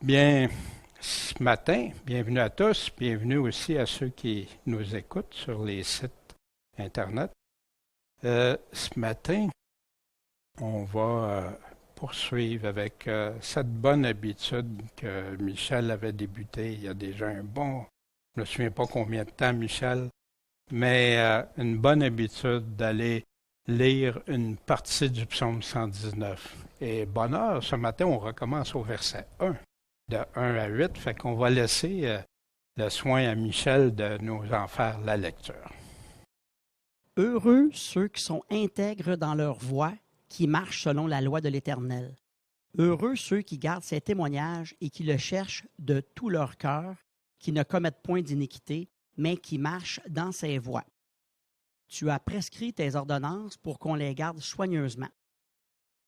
Bien, ce matin, bienvenue à tous, bienvenue aussi à ceux qui nous écoutent sur les sites Internet. Ce matin, on va poursuivre avec cette bonne habitude que Michel avait débutée il y a déjà je ne me souviens pas combien de temps, Michel, mais une bonne habitude d'aller lire une partie du psaume 119. Et bonheur, ce matin, on recommence au verset 1 de 1 à 8, fait qu'on va laisser le soin à Michel de nous en faire la lecture. Heureux ceux qui sont intègres dans leur voie, qui marchent selon la loi de l'Éternel. Heureux ceux qui gardent ses témoignages et qui le cherchent de tout leur cœur, qui ne commettent point d'iniquité, mais qui marchent dans ses voies. Tu as prescrit tes ordonnances pour qu'on les garde soigneusement.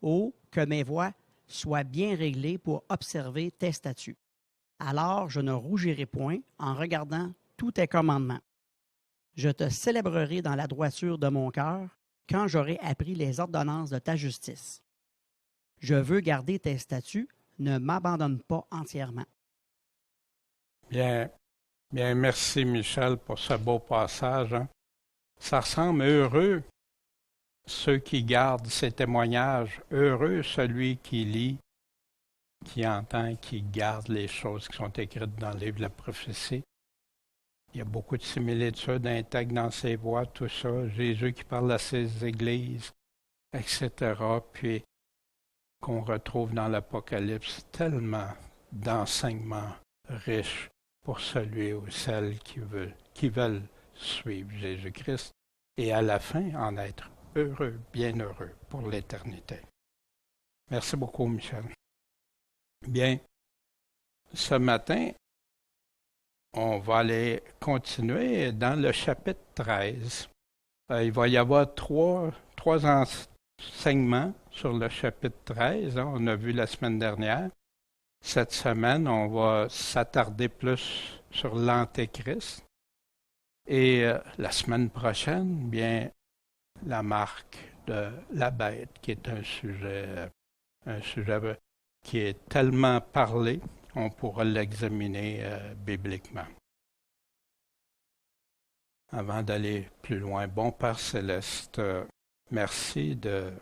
Oh, que mes voies soient bien réglées pour observer tes statuts. Alors je ne rougirai point en regardant tous tes commandements. Je te célébrerai dans la droiture de mon cœur quand j'aurai appris les ordonnances de ta justice. Je veux garder tes statuts, ne m'abandonne pas entièrement. Bien, bien, merci Michel pour ce beau passage. Ça ressemble heureux ceux qui gardent ces témoignages, heureux celui qui lit, qui entend, qui garde les choses qui sont écrites dans le livre de la prophétie. Il y a beaucoup de similitudes intègres dans ses voies, tout ça. Jésus qui parle à ses églises, etc. Puis qu'on retrouve dans l'Apocalypse tellement d'enseignements riches pour celui ou celle qui veulent suivre Jésus-Christ et à la fin en être heureux, bien heureux pour l'éternité. Merci beaucoup, Michel. Bien, ce matin, on va aller continuer dans le chapitre 13. Il va y avoir trois enseignements sur le chapitre 13. On a vu la semaine dernière. Cette semaine, on va s'attarder plus sur l'Antéchrist. Et la semaine prochaine, bien, la marque de la bête, qui est un sujet qui est tellement parlé, on pourra l'examiner bibliquement. Avant d'aller plus loin, bon Père Céleste, merci de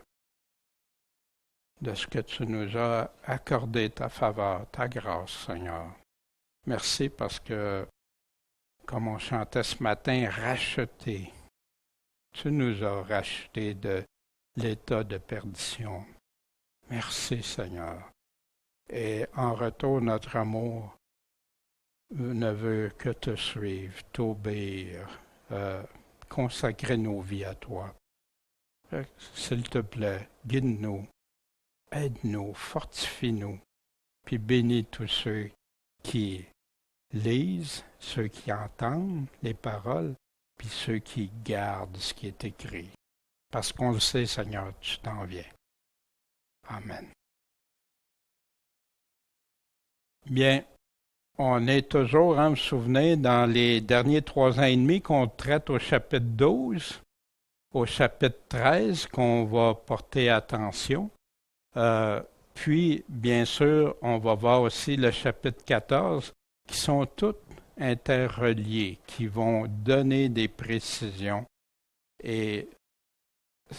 ce que tu nous as accordé ta faveur, ta grâce, Seigneur. Merci parce que, comme on chantait ce matin, racheté, tu nous as rachetés de l'état de perdition. Merci, Seigneur. Et en retour, notre amour ne veut que te suivre, t'obéir, consacrer nos vies à toi. S'il te plaît, guide-nous, aide-nous, fortifie-nous, puis bénis tous ceux qui lisent, ceux qui entendent les paroles, puis ceux qui gardent ce qui est écrit. Parce qu'on le sait, Seigneur, tu t'en viens. Amen. Bien, on est toujours, vous vous souvenez, dans les derniers 3 ans et demi qu'on traite au chapitre 12, au chapitre 13 qu'on va porter attention. Puis, bien sûr, on va voir aussi le chapitre 14, qui sont toutes interreliées, qui vont donner des précisions. Et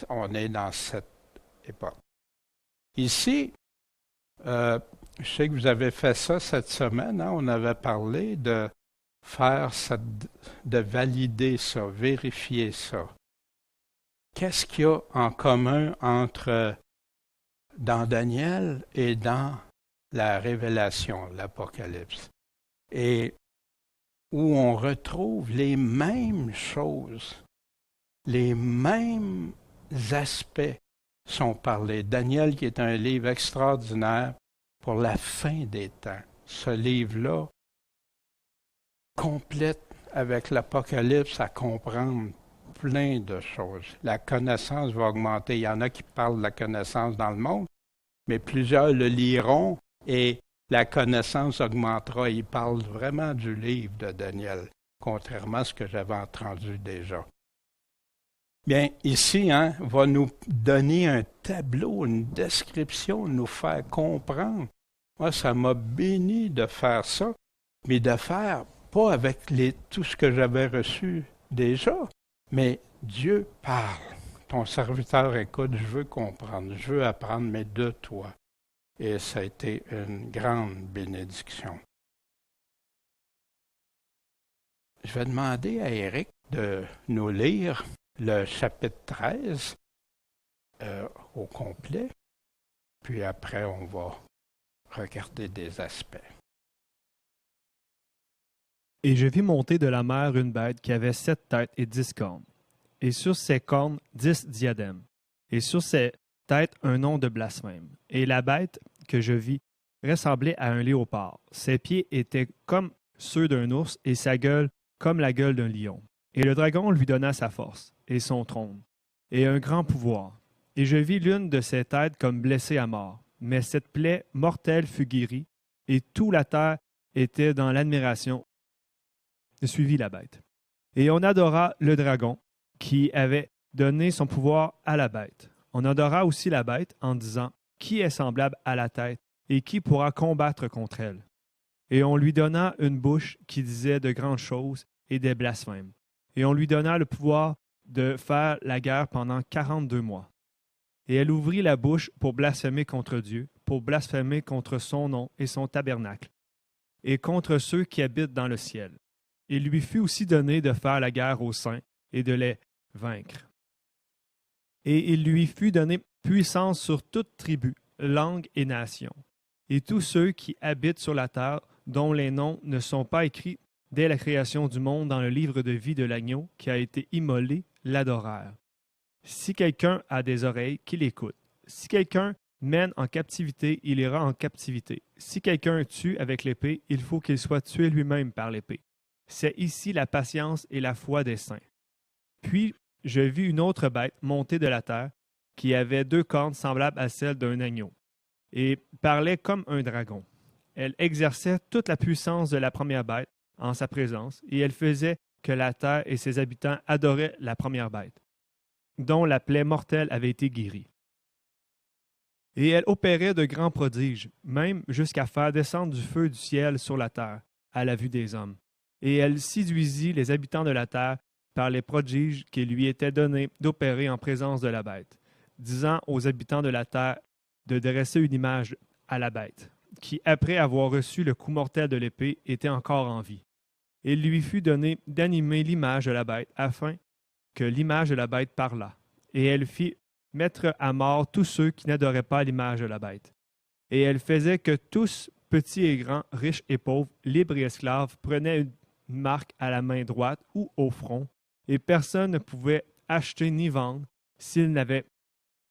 on est dans cette époque. Ici, je sais que vous avez fait ça cette semaine, on avait parlé de de valider ça, vérifier ça. Qu'est-ce qu'il y a en commun entre dans Daniel et dans la Révélation, l'Apocalypse? Et où on retrouve les mêmes choses, les mêmes aspects sont parlés. Daniel, qui est un livre extraordinaire pour la fin des temps. Ce livre-là complète avec l'Apocalypse à comprendre plein de choses. La connaissance va augmenter. Il y en a qui parlent de la connaissance dans le monde, mais plusieurs le liront et la connaissance augmentera. Ils parlent vraiment du livre de Daniel, contrairement à ce que j'avais entendu déjà. Bien, ici, va nous donner un tableau, une description, nous faire comprendre Moi, ça m'a béni de faire ça, mais de faire pas avec tout ce que j'avais reçu déjà, mais Dieu parle. Ton serviteur écoute, je veux comprendre, je veux apprendre, mais de toi. Et ça a été une grande bénédiction. Je vais demander à Éric de nous lire le chapitre 13 au complet, puis après on va regarder des aspects. Et je vis monter de la mer une bête qui avait 7 têtes et 10 cornes, et sur ses cornes 10 diadèmes, et sur ses têtes un nom de blasphème. Et la bête que je vis ressemblait à un léopard. Ses pieds étaient comme ceux d'un ours, et sa gueule comme la gueule d'un lion. Et le dragon lui donna sa force, et son trône, et un grand pouvoir. Et je vis l'une de ses têtes comme blessée à mort. Mais cette plaie mortelle fut guérie, et toute la terre était dans l'admiration et suivit la bête. Et on adora le dragon, qui avait donné son pouvoir à la bête. On adora aussi la bête en disant, qui est semblable à la tête, et qui pourra combattre contre elle? Et on lui donna une bouche qui disait de grandes choses et des blasphèmes. Et on lui donna le pouvoir de faire la guerre pendant 42 mois. Et elle ouvrit la bouche pour blasphémer contre Dieu, pour blasphémer contre son nom et son tabernacle, et contre ceux qui habitent dans le ciel. Il lui fut aussi donné de faire la guerre aux saints et de les vaincre. Et il lui fut donné puissance sur toute tribu, langue et nation. Et tous ceux qui habitent sur la terre, dont les noms ne sont pas écrits dès la création du monde dans le livre de vie de l'agneau qui a été immolé, l'adorèrent. Si quelqu'un a des oreilles, qu'il écoute. Si quelqu'un mène en captivité, il ira en captivité. Si quelqu'un tue avec l'épée, il faut qu'il soit tué lui-même par l'épée. C'est ici la patience et la foi des saints. Puis je vis une autre bête monter de la terre, qui avait 2 cornes semblables à celles d'un agneau, et parlait comme un dragon. Elle exerçait toute la puissance de la première bête en sa présence, et elle faisait que la terre et ses habitants adoraient la première bête, dont la plaie mortelle avait été guérie. Et elle opérait de grands prodiges, même jusqu'à faire descendre du feu du ciel sur la terre, à la vue des hommes. Et elle séduisit les habitants de la terre par les prodiges qui lui étaient donnés d'opérer en présence de la bête, disant aux habitants de la terre de dresser une image à la bête, qui, après avoir reçu le coup mortel de l'épée, était encore en vie. Il lui fut donné d'animer l'image de la bête, afin que l'image de la bête parlât. Et elle fit mettre à mort tous ceux qui n'adoraient pas l'image de la bête. Et elle faisait que tous, petits et grands, riches et pauvres, libres et esclaves, prenaient une marque à la main droite ou au front, et personne ne pouvait acheter ni vendre s'il n'avait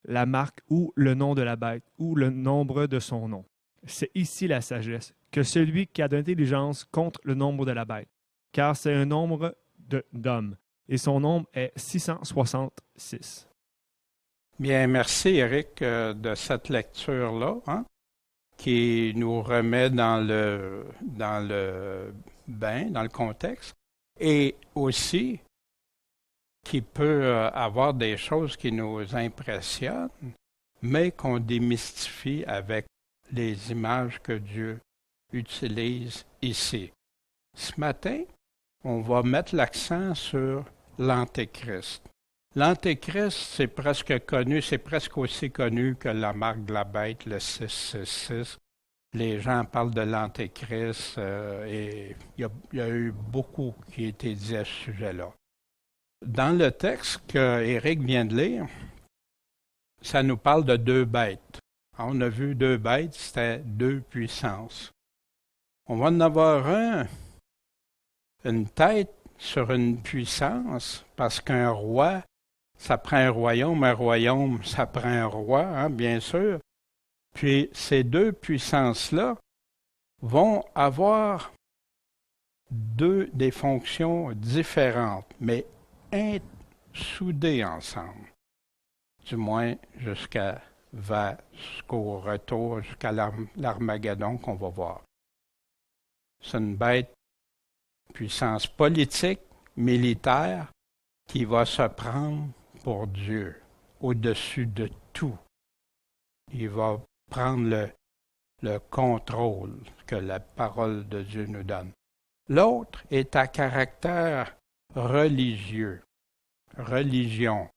la marque ou le nom de la bête ou le nombre de son nom. C'est ici la sagesse, que celui qui a de l'intelligence compte le nombre de la bête, car c'est un nombre d'hommes, et son nombre est 666. Bien, merci Éric de cette lecture-là, qui nous remet dans le bain, dans le contexte, et aussi qui peut avoir des choses qui nous impressionnent, mais qu'on démystifie avec les images que Dieu utilise ici. Ce matin, on va mettre l'accent sur l'Antéchrist. L'Antéchrist, c'est presque connu, c'est presque aussi connu que la marque de la bête, le 666. Les gens parlent de l'Antéchrist et il y a eu beaucoup qui a été dit à ce sujet-là. Dans le texte que Éric vient de lire, ça nous parle de 2 bêtes. On a vu 2 bêtes, c'était 2 puissances. On va en avoir une tête sur une puissance, parce qu'un roi, ça prend un royaume, ça prend un roi, bien sûr. Puis ces 2 puissances-là vont avoir des fonctions différentes, mais soudées ensemble. Du moins jusqu'au retour, jusqu'à l'Armageddon qu'on va voir. C'est une bête, puissance politique, militaire, qui va se prendre pour Dieu, au-dessus de tout. Il va prendre le contrôle que la parole de Dieu nous donne. L'autre est à caractère religieux, religion,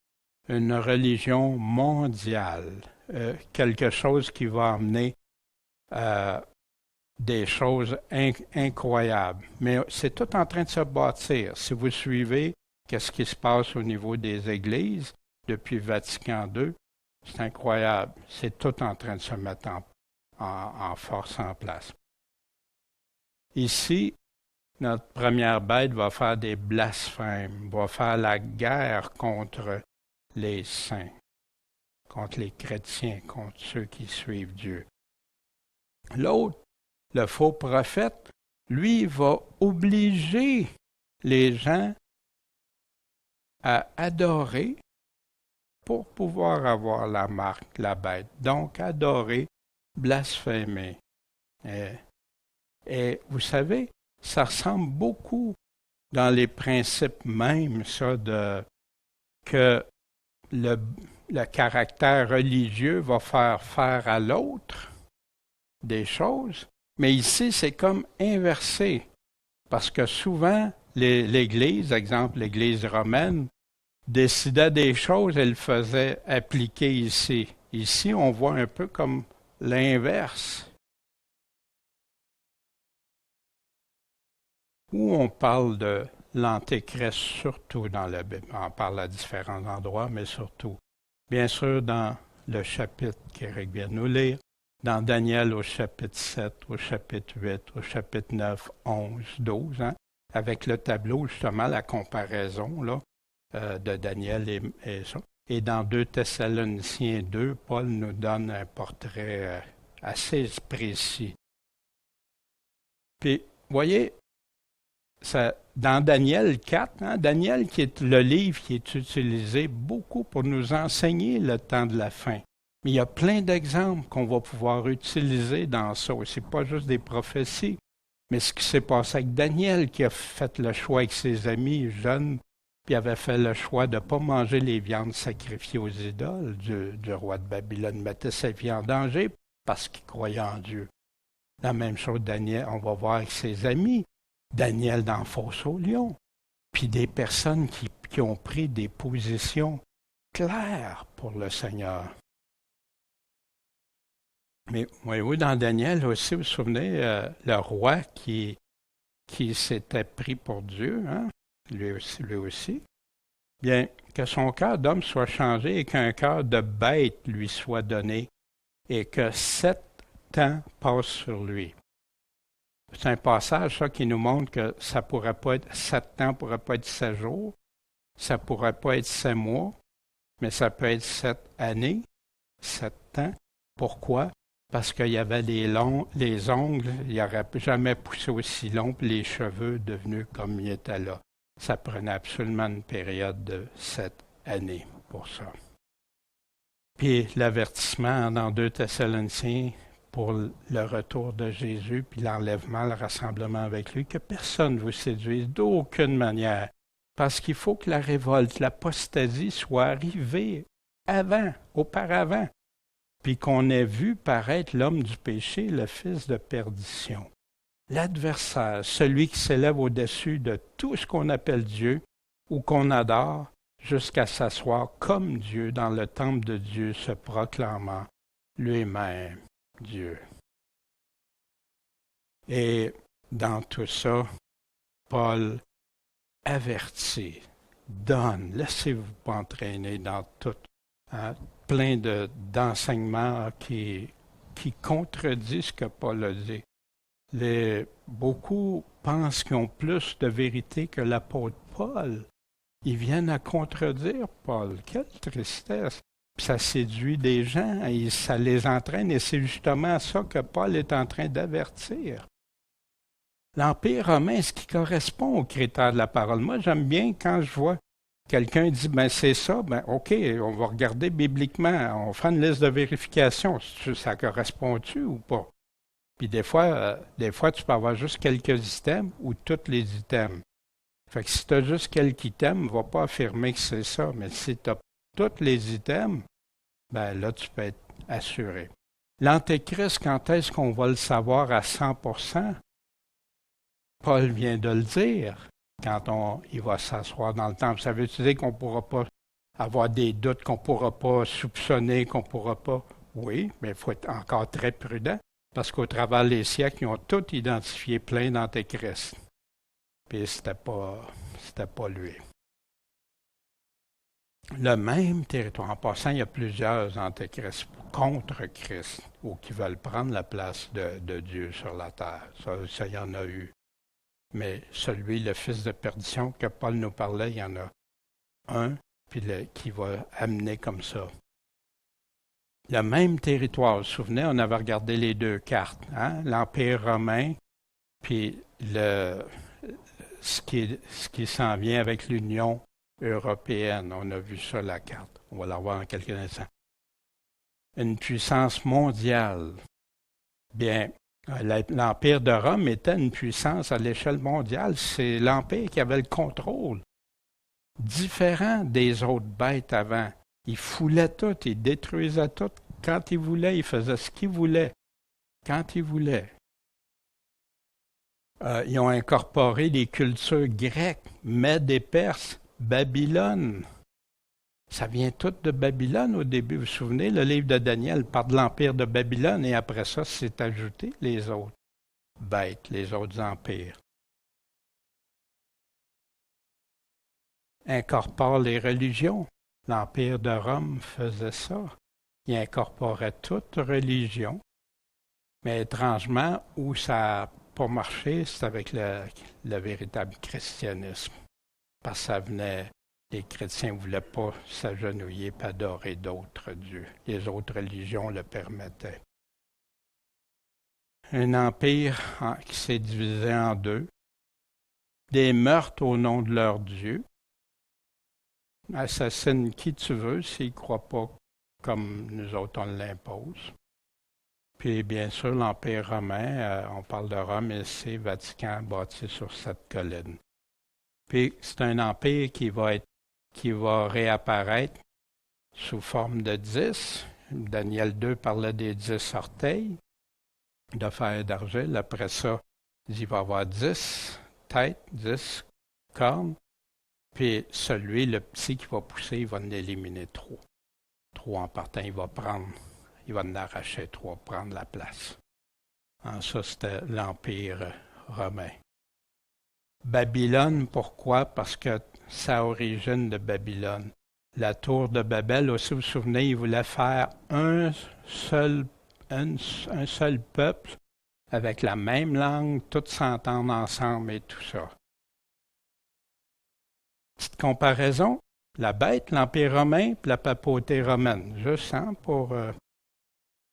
une religion mondiale, quelque chose qui va amener des choses incroyables. Mais c'est tout en train de se bâtir. Si vous suivez qu'est-ce qui se passe au niveau des églises depuis Vatican II, c'est incroyable. C'est tout en train de se mettre en force en place. Ici, notre première bête va faire des blasphèmes, va faire la guerre contre les saints, contre les chrétiens, contre ceux qui suivent Dieu. L'autre, le faux prophète, lui, va obliger les gens à adorer pour pouvoir avoir la marque, la bête. Donc, adorer, blasphémer. Et vous savez, ça ressemble beaucoup dans les principes même, ça, que le caractère religieux va faire à l'autre des choses. Mais ici, c'est comme inversé. Parce que souvent, l'Église, exemple l'Église romaine, décidait des choses et le faisait appliquer ici. Ici, on voit un peu comme l'inverse. Où on parle de l'Antéchrist, surtout dans la Bible. On parle à différents endroits, mais surtout. Bien sûr, dans le chapitre qu'Éric vient de nous lire, dans Daniel au chapitre 7, au chapitre 8, au chapitre 9, 11, 12, avec le tableau, justement, la comparaison là, de Daniel et ça. Et dans 2 Thessaloniciens 2, Paul nous donne un portrait assez précis. Puis, voyez, ça, dans Daniel 4, Daniel qui est le livre qui est utilisé beaucoup pour nous enseigner le temps de la fin. Mais il y a plein d'exemples qu'on va pouvoir utiliser dans ça. Ce n'est pas juste des prophéties, mais ce qui s'est passé avec Daniel qui a fait le choix avec ses amis jeunes, puis avait fait le choix de ne pas manger les viandes sacrifiées aux idoles du roi de Babylone, mettait sa vie en danger parce qu'il croyait en Dieu. La même chose, Daniel, on va voir avec ses amis. Daniel dans la fosse au lion, puis des personnes qui ont pris des positions claires pour le Seigneur. Mais voyez-vous, dans Daniel aussi, vous vous souvenez, le roi qui s'était pris pour Dieu, lui aussi, bien, que son cœur d'homme soit changé et qu'un cœur de bête lui soit donné et que 7 ans passent sur lui. C'est un passage, ça, qui nous montre que ça pourrait pas être 7 ans, pourrait pas être 7 jours, ça pourrait pas être 7 mois, mais ça peut être 7 années, 7 ans. Pourquoi? Parce qu'il y avait les ongles, il n'aurait jamais poussé aussi long, puis les cheveux devenus comme ils étaient là. Ça prenait absolument une période de 7 années pour ça. Puis l'avertissement dans 2 Thessaloniciens, pour le retour de Jésus, puis l'enlèvement, le rassemblement avec lui, que personne ne vous séduise d'aucune manière. Parce qu'il faut que la révolte, l'apostasie soit arrivée auparavant, puis qu'on ait vu paraître l'homme du péché, le fils de perdition. L'adversaire, celui qui s'élève au-dessus de tout ce qu'on appelle Dieu ou qu'on adore, jusqu'à s'asseoir comme Dieu dans le temple de Dieu, se proclamant lui-même Dieu. Et dans tout ça, Paul avertit, donne, laissez-vous pas entraîner dans tout, plein d'enseignements qui contredisent ce que Paul a dit. Beaucoup pensent qu'ils ont plus de vérité que l'apôtre Paul. Ils viennent à contredire Paul. Quelle tristesse! Puis ça séduit des gens et ça les entraîne, et c'est justement ça que Paul est en train d'avertir. L'Empire romain, ce qui correspond aux critères de la parole. Moi, j'aime bien quand je vois quelqu'un dire, c'est ça, OK, on va regarder bibliquement, on fait une liste de vérification, ça correspond-tu ou pas? Puis des fois, tu peux avoir juste quelques items ou tous les items. Fait que si tu as juste quelques items, ne va pas affirmer que c'est ça, mais si tu as tous les items, là, tu peux être assuré. L'Antéchrist, quand est-ce qu'on va le savoir à 100%? Paul vient de le dire quand il va s'asseoir dans le temple. Ça veut dire qu'on ne pourra pas avoir des doutes, qu'on ne pourra pas soupçonner, qu'on ne pourra pas... Oui, mais il faut être encore très prudent, parce qu'au travers des siècles, ils ont tous identifié plein d'antéchrists. Puis c'était pas lui. Le même territoire. En passant, il y a plusieurs antéchrists contre Christ, ou qui veulent prendre la place de Dieu sur la terre. Ça, il y en a eu. Mais celui, le fils de perdition, que Paul nous parlait, il y en a un, puis qui va amener comme ça. Le même territoire, vous vous souvenez, on avait regardé les deux cartes, hein? L'Empire romain, puis ce qui s'en vient avec l'Union européenne. On a vu ça, la carte. On va la voir en quelques instants. Une puissance mondiale. Bien, l'Empire de Rome était une puissance à l'échelle mondiale. C'est l'Empire qui avait le contrôle. Différent des autres bêtes avant. Il foulait tout, il détruisait tout. Quand il voulait, il faisait ce qu'il voulait. Quand il voulait. Ils ont incorporé les cultures grecques, Mèdes et Perses, Babylone. Ça vient tout de Babylone au début. Vous vous souvenez, le livre de Daniel parle de l'Empire de Babylone et après ça, c'est ajouté les autres bêtes, les autres empires. Incorpore les religions. L'Empire de Rome faisait ça. Il incorporait toute religion. Mais étrangement, où ça n'a pas marché, c'est avec le véritable christianisme. Parce que ça venait, les chrétiens ne voulaient pas s'agenouiller et adorer d'autres dieux. Les autres religions le permettaient. Un empire qui s'est divisé en deux. Des meurtres au nom de leur Dieu. Assassine qui tu veux s'il ne croit pas comme nous autres on l'impose. Puis bien sûr, l'Empire romain, on parle de Rome et c'est Vatican bâti sur cette colline. Puis c'est un empire qui va réapparaître sous forme de 10. Daniel 2 parlait des 10 orteils de fer et d'argile. Après ça, il va y avoir 10 têtes, 10 cornes. Puis celui, le petit qui va pousser, il va en éliminer 3. 3 en partant, il va en arracher 3, prendre la place. Ça, c'était l'Empire romain. Babylone, pourquoi? Parce que c'est à origine de Babylone. La tour de Babel, aussi, vous vous souvenez, il voulait faire un seul peuple avec la même langue, tous s'entendre ensemble et tout ça. Petite comparaison, la bête, l'Empire romain, puis la papauté romaine. Juste pour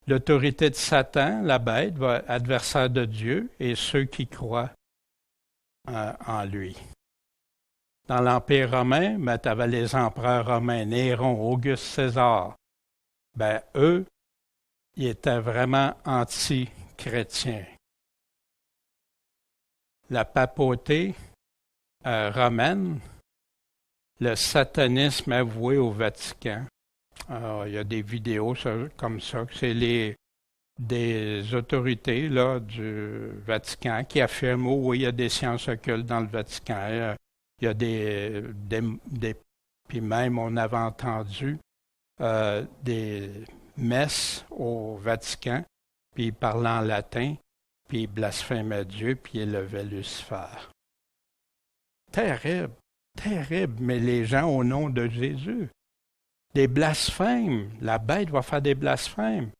l'autorité de Satan, la bête, adversaire de Dieu, et ceux qui croient en lui. Dans l'Empire romain, tu avais les empereurs romains, Néron, Auguste César. Eux, ils étaient vraiment anti-chrétiens. La papauté romaine, le satanisme avoué au Vatican. Il y a des vidéos comme ça, que c'est des autorités là, du Vatican qui affirment oui, il y a des sciences occultes dans le Vatican. Il y a puis même on avait entendu des messes au Vatican, puis ils parlaient en latin, puis ils blasphémaient Dieu, puis ils élevaient Lucifer. Terrible. Terrible, mais les gens au nom de Jésus. Des blasphèmes. La bête va faire des blasphèmes.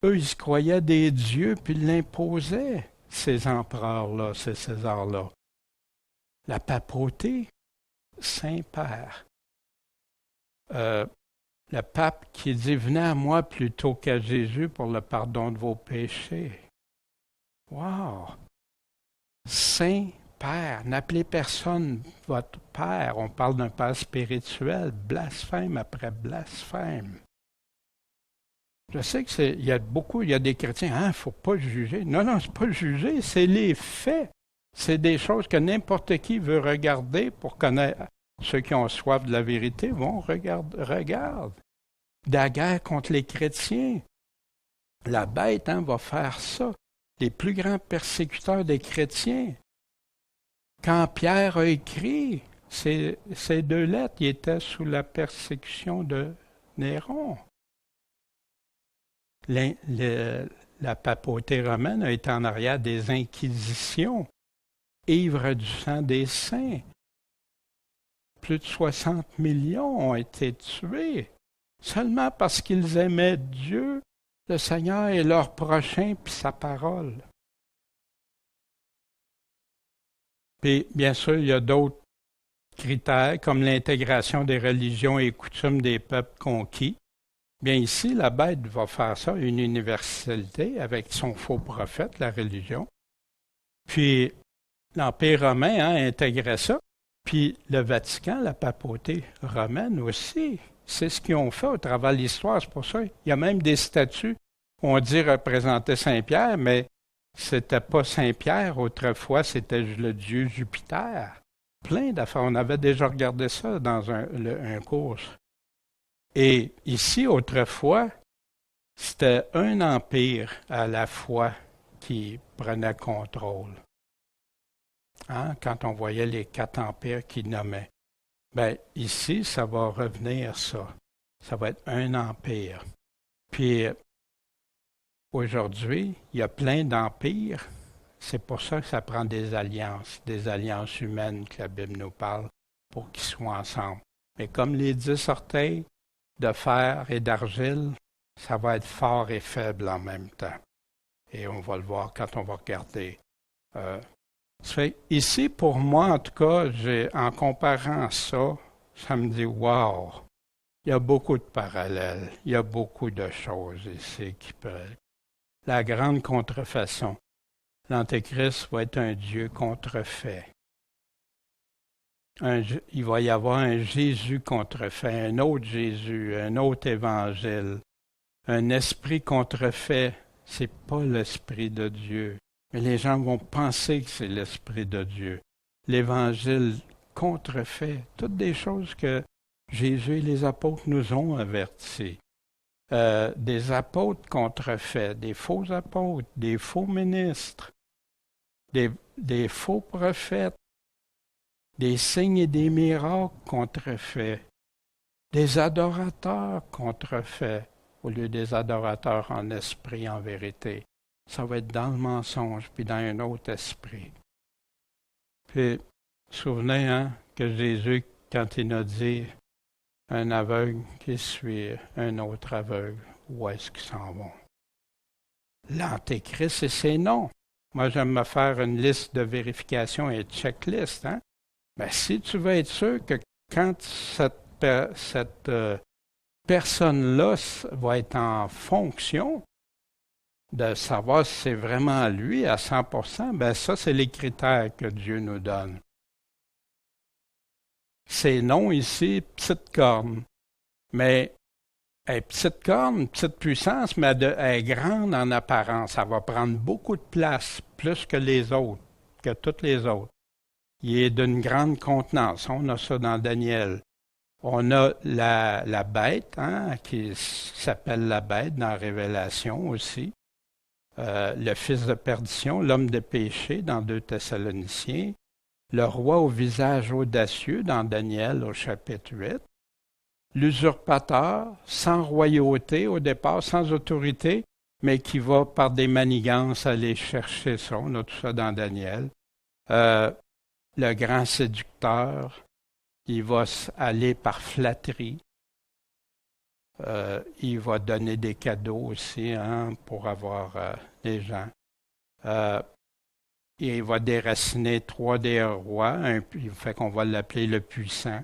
Eux, ils se croyaient des dieux, puis ils l'imposaient, ces empereurs-là, ces Césars-là. La papauté, Saint-Père. Le pape qui dit « Venez à moi plutôt qu'à Jésus pour le pardon de vos péchés. » Wow! Saint-Père, n'appelez personne votre Père. On parle d'un Père spirituel, blasphème après blasphème. Je sais qu'il y a des chrétiens, il ne faut pas juger. Non, c'est pas juger, c'est les faits. C'est des choses que n'importe qui veut regarder pour connaître. Ceux qui ont soif de la vérité vont regarder. La guerre contre les chrétiens. La bête va faire ça. Les plus grands persécuteurs des chrétiens. Quand Pierre a écrit ces deux lettres, il était sous la persécution de Néron. La papauté romaine a été en arrière des inquisitions, ivre du sang des saints. Plus de 60 millions ont été tués, seulement parce qu'ils aimaient Dieu, le Seigneur et leur prochain, puis sa parole. Puis, bien sûr, il y a d'autres critères, comme l'intégration des religions et coutumes des peuples conquis. Bien ici, la bête va faire ça, une universalité avec son faux prophète, la religion. Puis, l'Empire romain intégrait ça. Puis, le Vatican, la papauté romaine aussi. C'est ce qu'ils ont fait au travers de l'histoire. C'est pour ça qu'il y a même des statues où on dit représenter Saint-Pierre, mais c'était pas Saint-Pierre autrefois, c'était le dieu Jupiter. Plein d'affaires. On avait déjà regardé ça dans un cours. Et ici, autrefois, c'était un empire à la fois qui prenait contrôle. Quand on voyait les 4 empires qu'il nommait. Bien, ici, ça va revenir ça. Ça va être un empire. Puis, aujourd'hui, il y a plein d'empires. C'est pour ça que ça prend des alliances humaines que la Bible nous parle, pour qu'ils soient ensemble. Mais comme les 10 orteils de fer et d'argile, ça va être fort et faible en même temps. Et on va le voir quand on va regarder. Ici, pour moi, en tout cas, en comparant ça, ça me dit « wow ». Il y a beaucoup de parallèles, il y a beaucoup de choses ici qui peuvent... La grande contrefaçon. L'Antéchrist va être un Dieu contrefait. Il va y avoir un Jésus contrefait, un autre Jésus, un autre évangile. Un esprit contrefait, c'est pas l'Esprit de Dieu. Mais les gens vont penser que c'est l'Esprit de Dieu. L'Évangile contrefait, toutes des choses que Jésus et les apôtres nous ont avertis. Des apôtres contrefaits, des faux apôtres, des faux ministres, des faux prophètes, des signes et des miracles contrefaits, des adorateurs contrefaits, au lieu des adorateurs en esprit, en vérité. Ça va être dans le mensonge, puis dans un autre esprit. Puis, souvenez, que Jésus, quand il a dit un aveugle qui suit un autre aveugle, où est-ce qu'ils s'en vont? L'Antéchrist et ses noms. Moi, j'aime me faire une liste de vérification et de checklist. Mais si tu veux être sûr que quand cette personne-là va être en fonction, de savoir si c'est vraiment lui à 100%, bien ça, c'est les critères que Dieu nous donne. Ces noms ici, petite corne. Mais petite corne, petite puissance, mais elle est grande en apparence. Ça va prendre beaucoup de place, plus que les autres, que toutes les autres. Il est d'une grande contenance. On a ça dans Daniel. On a la bête, qui s'appelle la bête dans Révélation aussi. Le fils de perdition, l'homme de péché dans 2 Thessaloniciens, le roi au visage audacieux dans Daniel au chapitre 8, l'usurpateur sans royauté au départ, sans autorité, mais qui va par des manigances aller chercher ça, on a tout ça dans Daniel. Le grand séducteur, il va aller par flatterie. Il va donner des cadeaux aussi pour avoir les gens. Il va déraciner 3 des rois, il fait qu'on va l'appeler le puissant.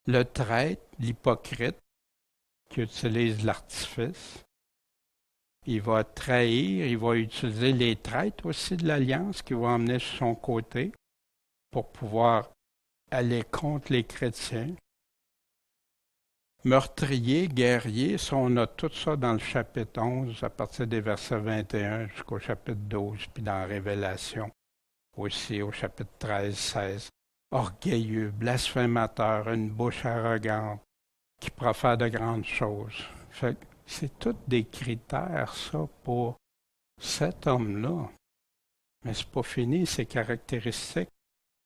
Le traître, l'hypocrite, qui utilise l'artifice. Il va trahir, il va utiliser les traîtres aussi de l'Alliance qui vont emmener sur son côté pour pouvoir aller contre les chrétiens. Meurtrier, guerrier, ça, on a tout ça dans le chapitre 11, à partir des versets 21 jusqu'au chapitre 12, puis dans Révélation, aussi au chapitre 13, 16. Orgueilleux, blasphémateur, une bouche arrogante, qui profère de grandes choses. Fait, C'est tous des critères, ça, pour cet homme-là. Mais c'est pas fini, ses caractéristiques.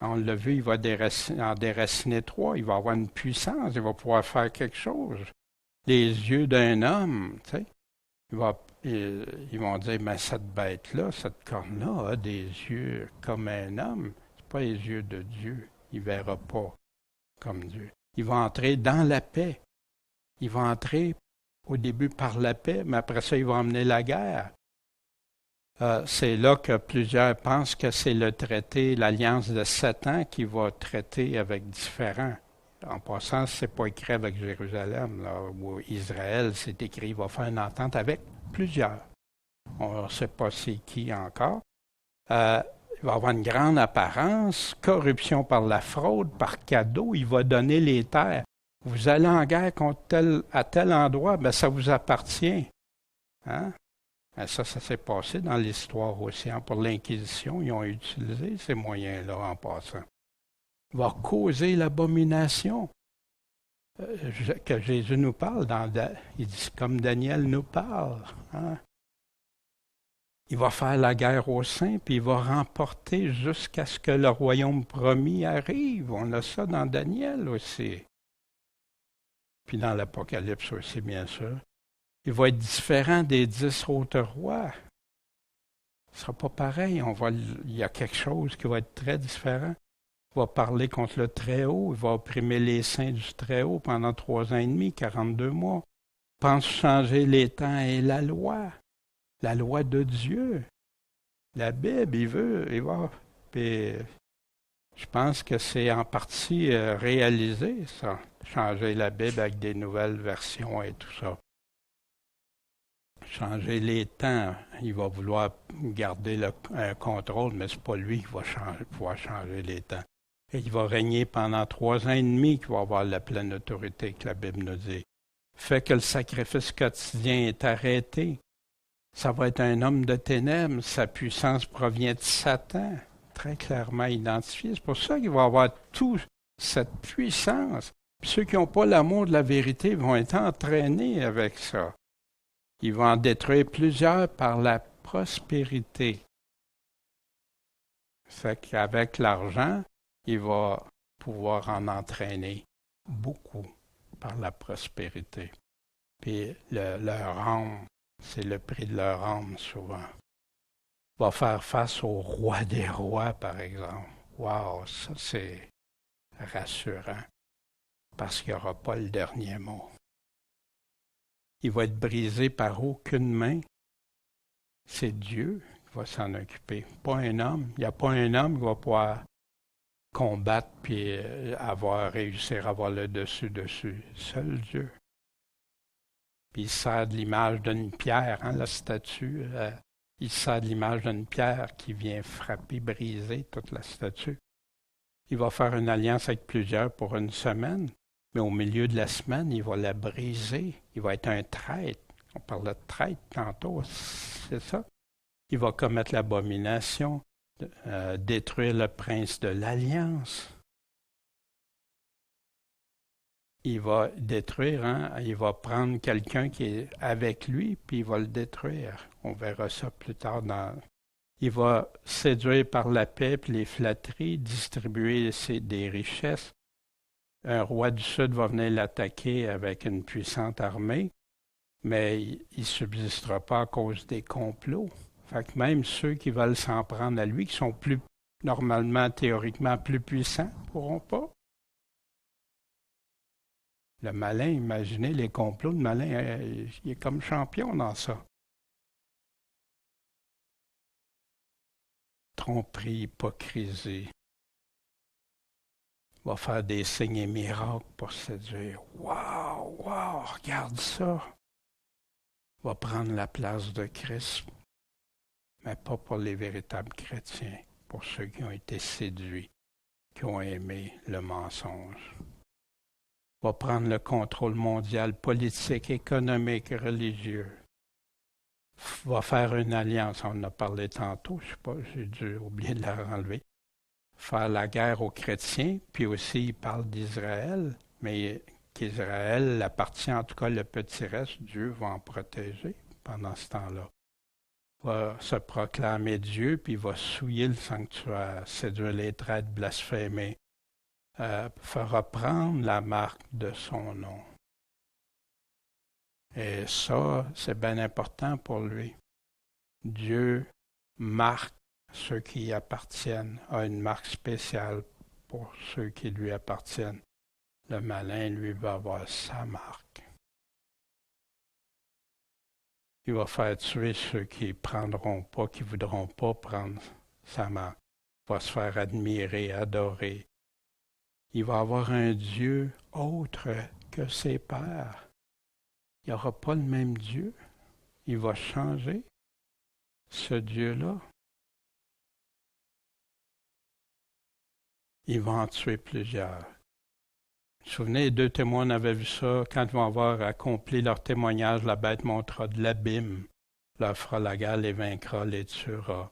On l'a vu, il va en déraciner 3, il va avoir une puissance, il va pouvoir faire quelque chose. Les yeux d'un homme, tu sais, ils vont dire, mais cette bête-là, cette corne-là a des yeux comme un homme. C'est pas les yeux de Dieu. Il ne verra pas comme Dieu. Il va entrer dans la paix. Il va entrer au début par la paix, mais après ça, il va emmener la guerre. C'est là que plusieurs pensent que c'est le traité, l'alliance de 7 ans qui va traiter avec différents. En passant, c'est pas écrit avec Jérusalem, là, ou Israël, c'est écrit, il va faire une entente avec plusieurs. On ne sait pas c'est qui encore. Il va avoir une grande apparence, corruption par la fraude, par cadeau, il va donner les terres. Vous allez en guerre contre à tel endroit, ben ça vous appartient. Hein? Ben ça s'est passé dans l'histoire aussi. Hein? Pour l'Inquisition, ils ont utilisé ces moyens-là en passant. Il va causer l'abomination que Jésus nous parle. Il dit comme Daniel nous parle. Hein? Il va faire la guerre aux saints, puis il va remporter jusqu'à ce que le royaume promis arrive. On a ça dans Daniel aussi. Puis dans l'Apocalypse aussi, bien sûr. Il va être différent des 10 autres rois. Ce ne sera pas pareil. Il y a quelque chose qui va être très différent. Il va parler contre le Très-Haut. Il va opprimer les saints du Très-Haut pendant 3 ans et demi, 42 mois. Il pense changer les temps et la loi de Dieu. La Bible, il va. Puis, je pense que c'est en partie réalisé, ça. Changer la Bible avec des nouvelles versions et tout ça. Changer les temps. Il va vouloir garder un contrôle, mais ce n'est pas lui qui va pouvoir changer les temps. Et il va régner pendant 3 ans et demi, qu'il va avoir la pleine autorité que la Bible nous dit. Fait que le sacrifice quotidien est arrêté. Ça va être un homme de ténèbres. Sa puissance provient de Satan, très clairement identifié. C'est pour ça qu'il va avoir toute cette puissance. Puis ceux qui n'ont pas l'amour de la vérité vont être entraînés avec ça. Il va en détruire plusieurs par la prospérité. Fait qu'avec l'argent, il va pouvoir en entraîner beaucoup par la prospérité. Puis leur âme, c'est le prix de leur âme souvent. Il va faire face au roi des rois, par exemple. Wow, ça c'est rassurant, parce qu'il n'y aura pas le dernier mot. Il va être brisé par aucune main. C'est Dieu qui va s'en occuper, pas un homme. Il n'y a pas un homme qui va pouvoir combattre puis réussir à avoir le dessus. Seul Dieu. Puis il sert de l'image d'une pierre, hein, la statue. Il sert de l'image d'une pierre qui vient frapper, briser toute la statue. Il va faire une alliance avec plusieurs pour une semaine. Mais au milieu de la semaine, il va la briser. Il va être un traître. On parlait de traître tantôt, c'est ça. Il va commettre l'abomination, détruire le prince de l'Alliance. Il va détruire, hein, il va prendre quelqu'un qui est avec lui, puis il va le détruire. On verra ça plus tard. Il va séduire par la paix et les flatteries, distribuer des richesses. Un roi du Sud va venir l'attaquer avec une puissante armée, mais il ne subsistera pas à cause des complots. Fait que même ceux qui veulent s'en prendre à lui, qui sont normalement, théoriquement, plus puissants, ne pourront pas. Le malin, imaginez les complots, le malin, il est comme champion dans ça. Tromperie, hypocrisie. Va faire des signes et miracles pour séduire. Wow, regarde ça. Va prendre la place de Christ, mais pas pour les véritables chrétiens, pour ceux qui ont été séduits, qui ont aimé le mensonge. Va prendre le contrôle mondial, politique, économique, religieux. Va faire une alliance, on en a parlé tantôt, je ne sais pas, j'ai dû oublier de la renlever. Faire la guerre aux chrétiens, puis aussi il parle d'Israël, mais qu'Israël appartient, en tout cas le petit reste, Dieu va en protéger pendant ce temps-là. Il va se proclamer Dieu, puis il va souiller le sanctuaire, séduire les traîtres, blasphémer, faire reprendre la marque de son nom. Et ça, c'est bien important pour lui. Dieu marque ceux qui y appartiennent, a une marque spéciale pour ceux qui lui appartiennent. Le malin, lui, va avoir sa marque. Il va faire tuer ceux qui ne prendront pas, qui ne voudront pas prendre sa marque. Il va se faire admirer, adorer. Il va avoir un Dieu autre que ses pères. Il n'y aura pas le même Dieu. Il va changer ce Dieu-là. Il va en tuer plusieurs. Vous vous souvenez, les 2 témoins avaient vu ça. Quand ils vont avoir accompli leur témoignage, la bête montera de l'abîme, leur fera la guerre, les vaincra, les tuera.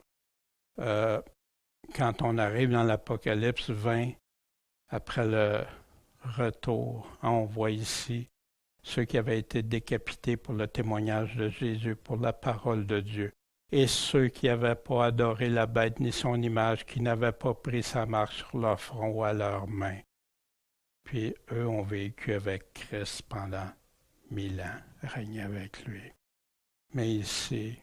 Quand on arrive dans l'Apocalypse 20, après le retour, on voit ici ceux qui avaient été décapités pour le témoignage de Jésus, pour la parole de Dieu, et ceux qui n'avaient pas adoré la bête ni son image, qui n'avaient pas pris sa marque sur leur front ou à leurs mains. Puis eux ont vécu avec Christ pendant 1000 ans, régné avec lui. Mais ici,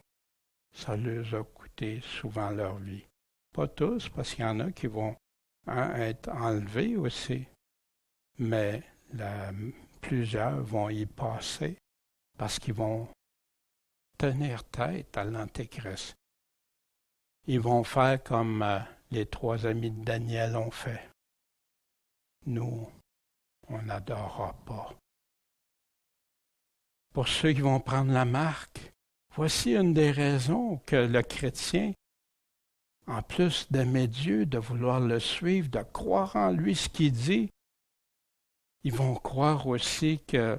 ça leur a coûté souvent leur vie. Pas tous, parce qu'il y en a qui vont être enlevés aussi. Mais plusieurs vont y passer parce qu'ils vont tenir tête à l'Antéchrist. Ils vont faire comme les 3 amis de Daniel ont fait. Nous, on n'adorera pas. Pour ceux qui vont prendre la marque, voici une des raisons que le chrétien, en plus d'aimer Dieu, de vouloir le suivre, de croire en lui ce qu'il dit, ils vont croire aussi que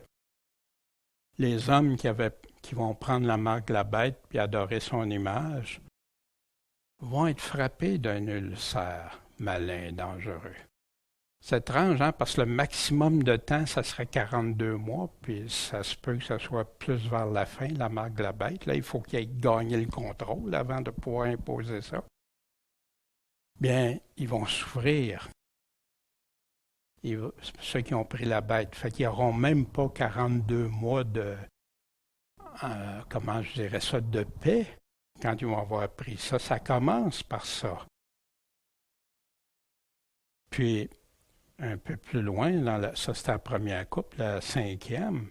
les hommes qui vont prendre la marque de la bête puis adorer son image vont être frappés d'un ulcère malin, dangereux. C'est étrange, hein, parce que le maximum de temps, ça serait 42 mois, puis ça se peut que ce soit plus vers la fin, la marque de la bête. Là, il faut qu'il ait gagné le contrôle avant de pouvoir imposer ça. Bien, ils vont souffrir. Ceux qui ont pris la bête. Fait qu'ils n'auront même pas 42 mois de, comment je dirais ça, de paix quand ils vont avoir pris ça. Ça commence par ça. Puis, un peu plus loin, ça c'est la première coupe, la 5e,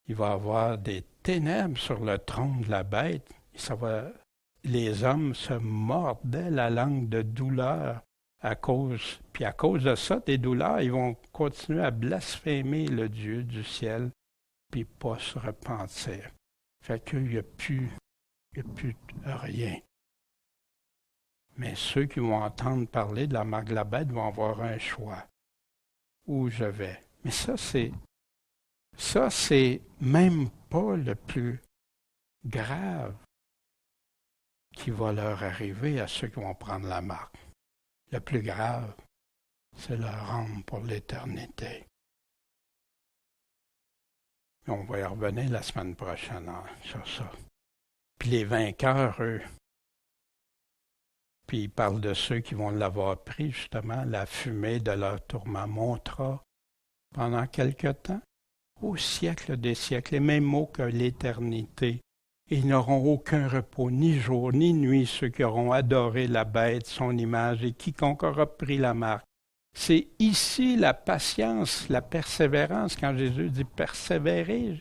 il va y avoir des ténèbres sur le trône de la bête. Les hommes se mordaient la langue de douleur puis à cause de ça, des douleurs, ils vont continuer à blasphémer le Dieu du ciel, puis pas se repentir. Fait qu'il n'y a plus rien. Mais ceux qui vont entendre parler de la marque de la bête vont avoir un choix. Où je vais. Mais ça, c'est même pas le plus grave qui va leur arriver à ceux qui vont prendre la marque. Le plus grave, c'est leur âme pour l'éternité. On va y revenir la semaine prochaine sur ça. Puis les vainqueurs, eux, puis il parle de ceux qui vont l'avoir pris, justement, la fumée de leur tourment montera pendant quelque temps, au siècle des siècles, les mêmes mots que l'éternité. Ils n'auront aucun repos, ni jour, ni nuit, ceux qui auront adoré la bête, son image, et quiconque aura pris la marque. C'est ici la patience, la persévérance, quand Jésus dit persévérer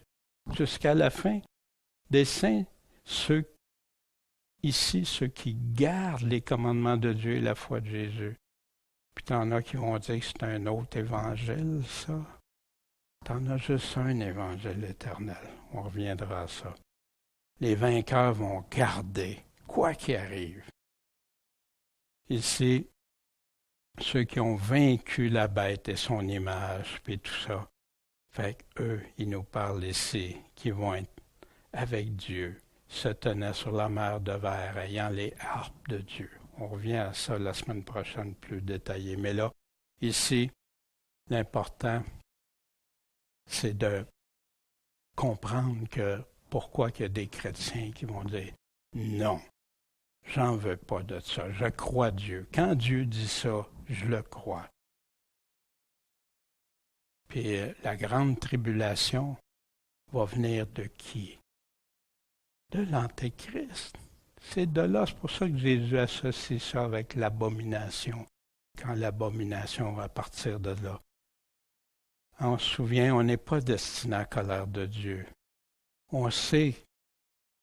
jusqu'à la fin des saints, ceux qui gardent les commandements de Dieu et la foi de Jésus. Puis t'en as qui vont dire que c'est un autre évangile, ça. T'en as juste un évangile éternel. On reviendra à ça. Les vainqueurs vont garder, quoi qu'il arrive. Ici, ceux qui ont vaincu la bête et son image, puis tout ça. Fait qu'eux, ils nous parlent ici, qui vont être avec Dieu, se tenaient sur la mer de verre, ayant les harpes de Dieu. On revient à ça la semaine prochaine plus détaillé. Mais là, ici, l'important, c'est de comprendre que pourquoi il y a des chrétiens qui vont dire non, j'en veux pas de ça, je crois Dieu. Quand Dieu dit ça, je le crois. Puis la grande tribulation va venir de qui? De l'Antéchrist. C'est de là, c'est pour ça que Jésus associe ça avec l'abomination, quand l'abomination va partir de là. On se souvient, on n'est pas destiné à la colère de Dieu. On sait,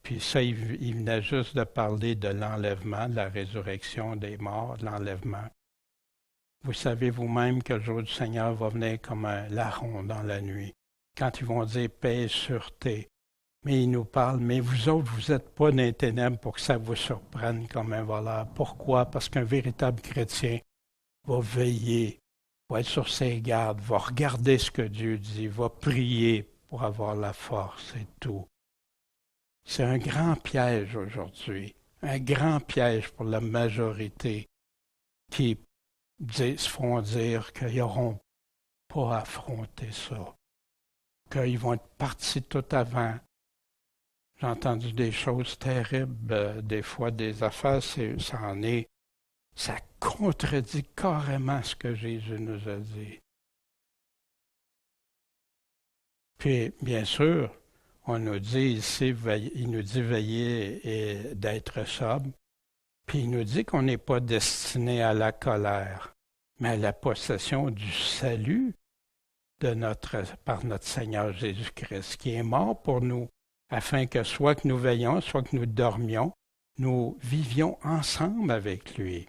puis ça, il venait juste de parler de l'enlèvement, de la résurrection des morts, de l'enlèvement. Vous savez vous-même que le jour du Seigneur va venir comme un larron dans la nuit. Quand ils vont dire paix et sûreté, mais il nous parle, mais vous autres, vous n'êtes pas dans les ténèbres pour que ça vous surprenne comme un voleur. Pourquoi? Parce qu'un véritable chrétien va veiller, va être sur ses gardes, va regarder ce que Dieu dit, va prier pour avoir la force et tout. C'est un grand piège aujourd'hui, un grand piège pour la majorité qui se font dire qu'ils n'auront pas affronté ça, qu'ils vont être partis tout avant. J'ai entendu des choses terribles, des fois des affaires, ça contredit carrément ce que Jésus nous a dit. Puis, bien sûr, on nous dit ici, il nous dit veiller et d'être sobre, puis il nous dit qu'on n'est pas destiné à la colère, mais à la possession du salut par notre Seigneur Jésus-Christ, qui est mort pour nous, afin que soit que nous veillions, soit que nous dormions, nous vivions ensemble avec lui.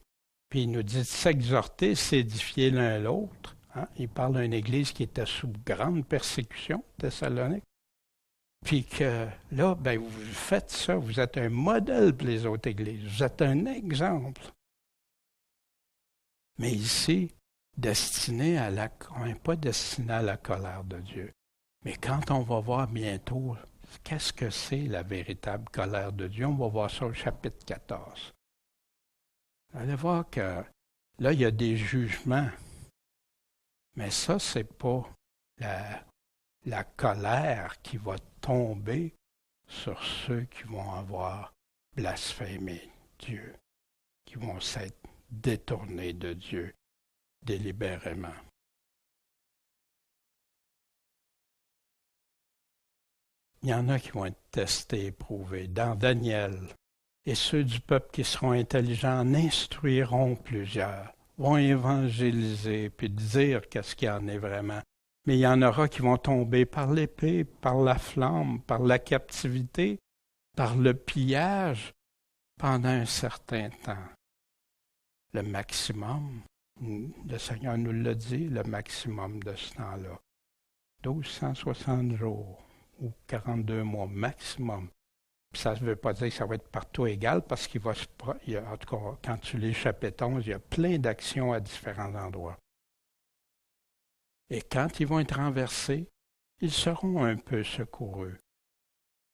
Puis il nous dit de s'exhorter, s'édifier l'un l'autre. Hein? Il parle d'une église qui était sous grande persécution, Thessalonique. Puis que là, ben, vous faites ça, vous êtes un modèle pour les autres églises, vous êtes un exemple. Mais ici, on n'est pas destiné à la colère de Dieu. Mais quand on va voir bientôt qu'est-ce que c'est la véritable colère de Dieu, on va voir ça au chapitre 14. Vous allez voir que là, il y a des jugements. Mais ça, c'est pas la colère qui va tomber sur ceux qui vont avoir blasphémé Dieu, qui vont s'être détournés de Dieu délibérément. Il y en a qui vont être testés, éprouvés. Dans Daniel, et ceux du peuple qui seront intelligents en instruiront plusieurs, vont évangéliser, puis dire qu'est-ce qu'il y en est vraiment. Mais il y en aura qui vont tomber par l'épée, par la flamme, par la captivité, par le pillage, pendant un certain temps. Le maximum, le Seigneur nous l'a dit, le maximum de ce temps-là. 1260 jours ou 42 mois maximum. Puis ça ne veut pas dire que ça va être partout égal, parce qu'il va en tout cas, quand tu lis chapitre 11, il y a plein d'actions à différents endroits. Et quand ils vont être renversés, ils seront un peu secourus.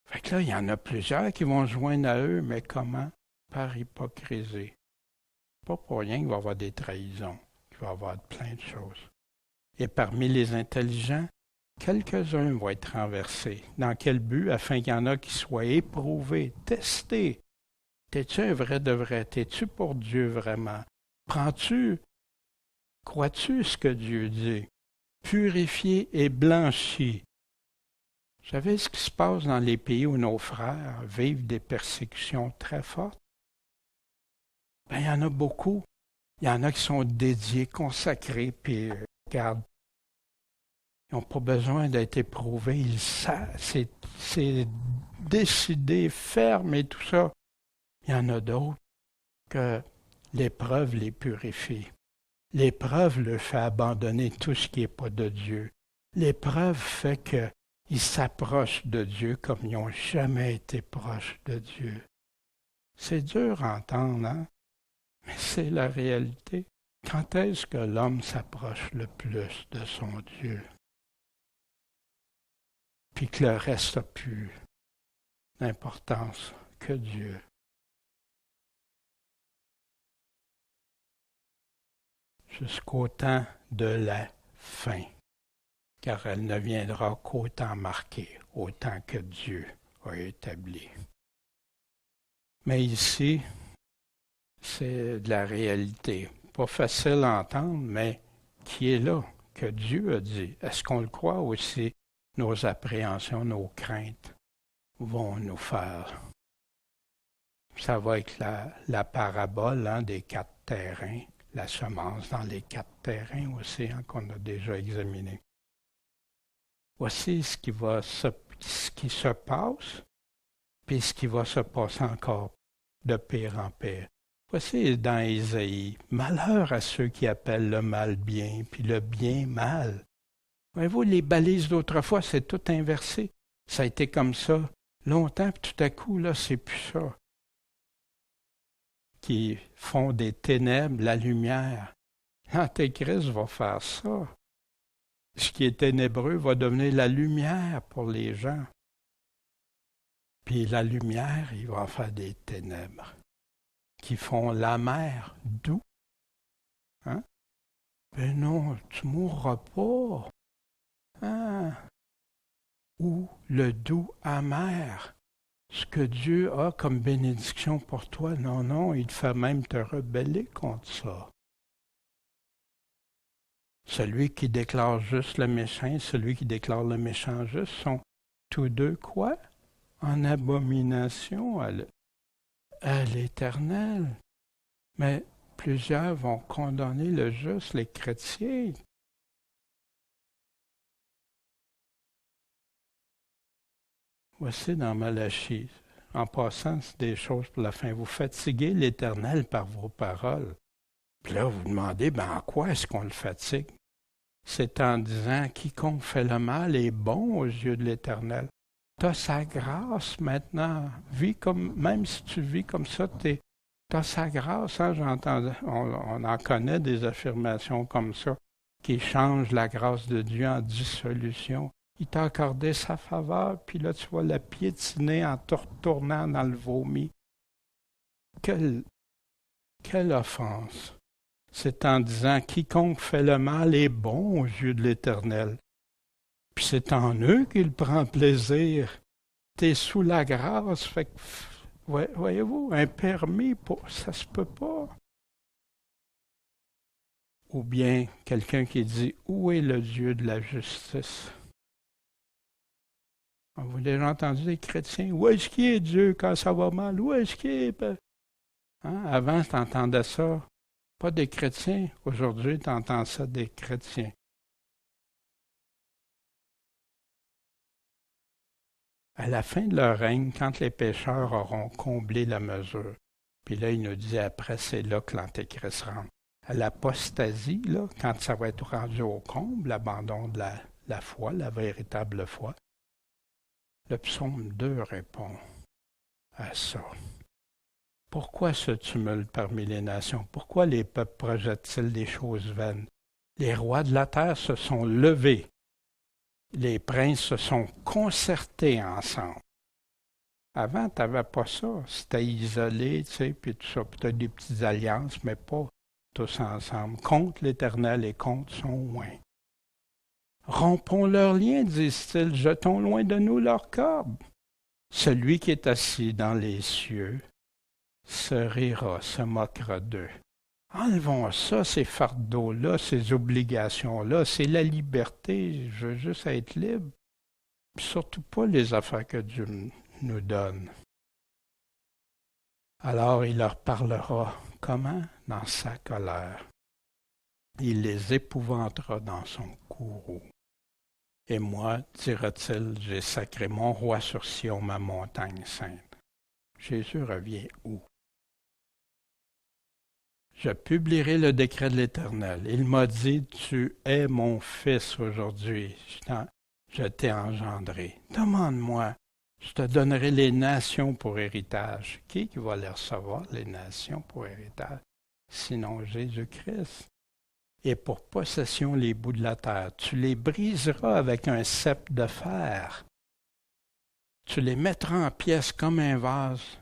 Fait que là, il y en a plusieurs qui vont joindre à eux, mais comment? Par hypocrisie. Pas pour rien qu'il va y avoir des trahisons, qu'il va y avoir plein de choses. Et parmi les intelligents, quelques-uns vont être renversés. Dans quel but? Afin qu'il y en a qui soient éprouvés, testés. T'es-tu un vrai de vrai? T'es-tu pour Dieu vraiment? Crois-tu ce que Dieu dit? Purifié et blanchi. Vous savez ce qui se passe dans les pays où nos frères vivent des persécutions très fortes? Ben, il y en a beaucoup. Il y en a qui sont dédiés, consacrés, puis regarde, ils n'ont pas besoin d'être éprouvés, ils savent, c'est décidé, ferme et tout ça. Il y en a d'autres que l'épreuve les purifie. L'épreuve leur fait abandonner tout ce qui n'est pas de Dieu. L'épreuve fait qu'ils s'approchent de Dieu comme ils n'ont jamais été proches de Dieu. C'est dur à entendre, hein? Mais c'est la réalité. Quand est-ce que l'homme s'approche le plus de son Dieu? Puis que le reste n'a plus d'importance que Dieu. Jusqu'au temps de la fin. car elle ne viendra qu'au temps marqué, au temps que Dieu a établi. Mais ici, c'est de la réalité. Pas facile à entendre, mais qui est là, que Dieu a dit. Est-ce qu'on le croit aussi? Nos appréhensions, nos craintes vont nous faire. Ça va avec la parabole des 4 terrains, la semence dans les 4 terrains aussi qu'on a déjà examiné. Voici ce qui se passe, puis ce qui va se passer encore de pire en pire. Voici dans Ésaïe, malheur à ceux qui appellent le mal bien, puis le bien mal. Voyez-vous, les balises d'autrefois, c'est tout inversé. Ça a été comme ça longtemps, puis tout à coup, là, c'est plus ça. Qui font des ténèbres la lumière. L'Antéchrist va faire ça. Ce qui est ténébreux va devenir la lumière pour les gens. Puis la lumière, il va en faire des ténèbres qui font l'amer doux. Hein? Mais non, tu ne mourras pas. Hein? Ou le doux amer. Ce que Dieu a comme bénédiction pour toi, non, il te fait même te rebeller contre ça. Celui qui déclare juste le méchant, celui qui déclare le méchant juste, sont tous deux quoi? En abomination à l'Éternel. Mais plusieurs vont condamner le juste, les chrétiens. Voici dans Malachie, en passant, c'est des choses pour la fin. Vous fatiguez l'Éternel par vos paroles. Puis là, vous demandez, en quoi est-ce qu'on le fatigue? C'est en disant, quiconque fait le mal est bon aux yeux de l'Éternel. Tu as sa grâce maintenant. Même si tu vis comme ça, tu as sa grâce. Hein? On en connaît des affirmations comme ça qui changent la grâce de Dieu en dissolution. Il t'a accordé sa faveur, puis là, tu vas la piétiner en te retournant dans le vomi. Quelle offense! C'est en disant, quiconque fait le mal est bon aux yeux de l'Éternel. Puis c'est en eux qu'il prend plaisir. T'es sous la grâce, fait que, voyez-vous, un permis, ça se peut pas. Ou bien quelqu'un qui dit, où est le Dieu de la justice? Vous avez déjà entendu des chrétiens, où est-ce qu'il est Dieu quand ça va mal? Où est-ce qu'il est? Hein? Avant, tu entendais ça. Pas des chrétiens. Aujourd'hui, tu entends ça des chrétiens. À la fin de leur règne, quand les pécheurs auront comblé la mesure, puis là, il nous dit après, c'est là que l'Antéchrist rentre. À l'apostasie, là, quand ça va être rendu au comble, l'abandon de la foi, la véritable foi, le psaume 2 répond à ça. Pourquoi ce tumulte parmi les nations? Pourquoi les peuples projettent-ils des choses vaines? Les rois de la terre se sont levés. Les princes se sont concertés ensemble. Avant, tu n'avais pas ça. C'était isolé, tu sais, puis tout ça. Peut-être des petites alliances, mais pas tous ensemble. Contre l'Éternel et contre son oint. Rompons leurs liens, disent-ils, jetons loin de nous leurs cordes. Celui qui est assis dans les cieux se rira, se moquera d'eux. Enlevons ça, ces fardeaux-là, ces obligations-là, c'est la liberté, je veux juste être libre. Puis surtout pas les affaires que Dieu nous donne. Alors il leur parlera, comment? Dans sa colère. Il les épouvantera dans son courroux. Et moi, dira-t-il, j'ai sacré mon roi sur Sion, ma montagne sainte. Jésus revient où? Je publierai le décret de l'Éternel. Il m'a dit, tu es mon fils aujourd'hui. Je t'ai engendré. Demande-moi, je te donnerai les nations pour héritage. Qui va les recevoir, les nations pour héritage? Sinon Jésus-Christ. Et pour possession les bouts de la terre. Tu les briseras avec un cep de fer. Tu les mettras en pièces comme un vase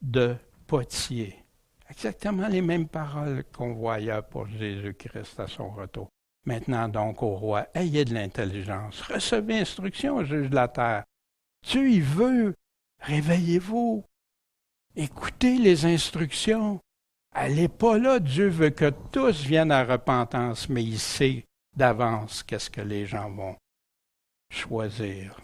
de potier. Exactement les mêmes paroles qu'on voit ailleurs pour Jésus-Christ à son retour. Maintenant donc au roi, ayez de l'intelligence, recevez instruction, juge de la terre. Dieu y veut, réveillez-vous, écoutez les instructions. Allez pas là, Dieu veut que tous viennent à repentance, mais il sait d'avance qu'est-ce que les gens vont choisir.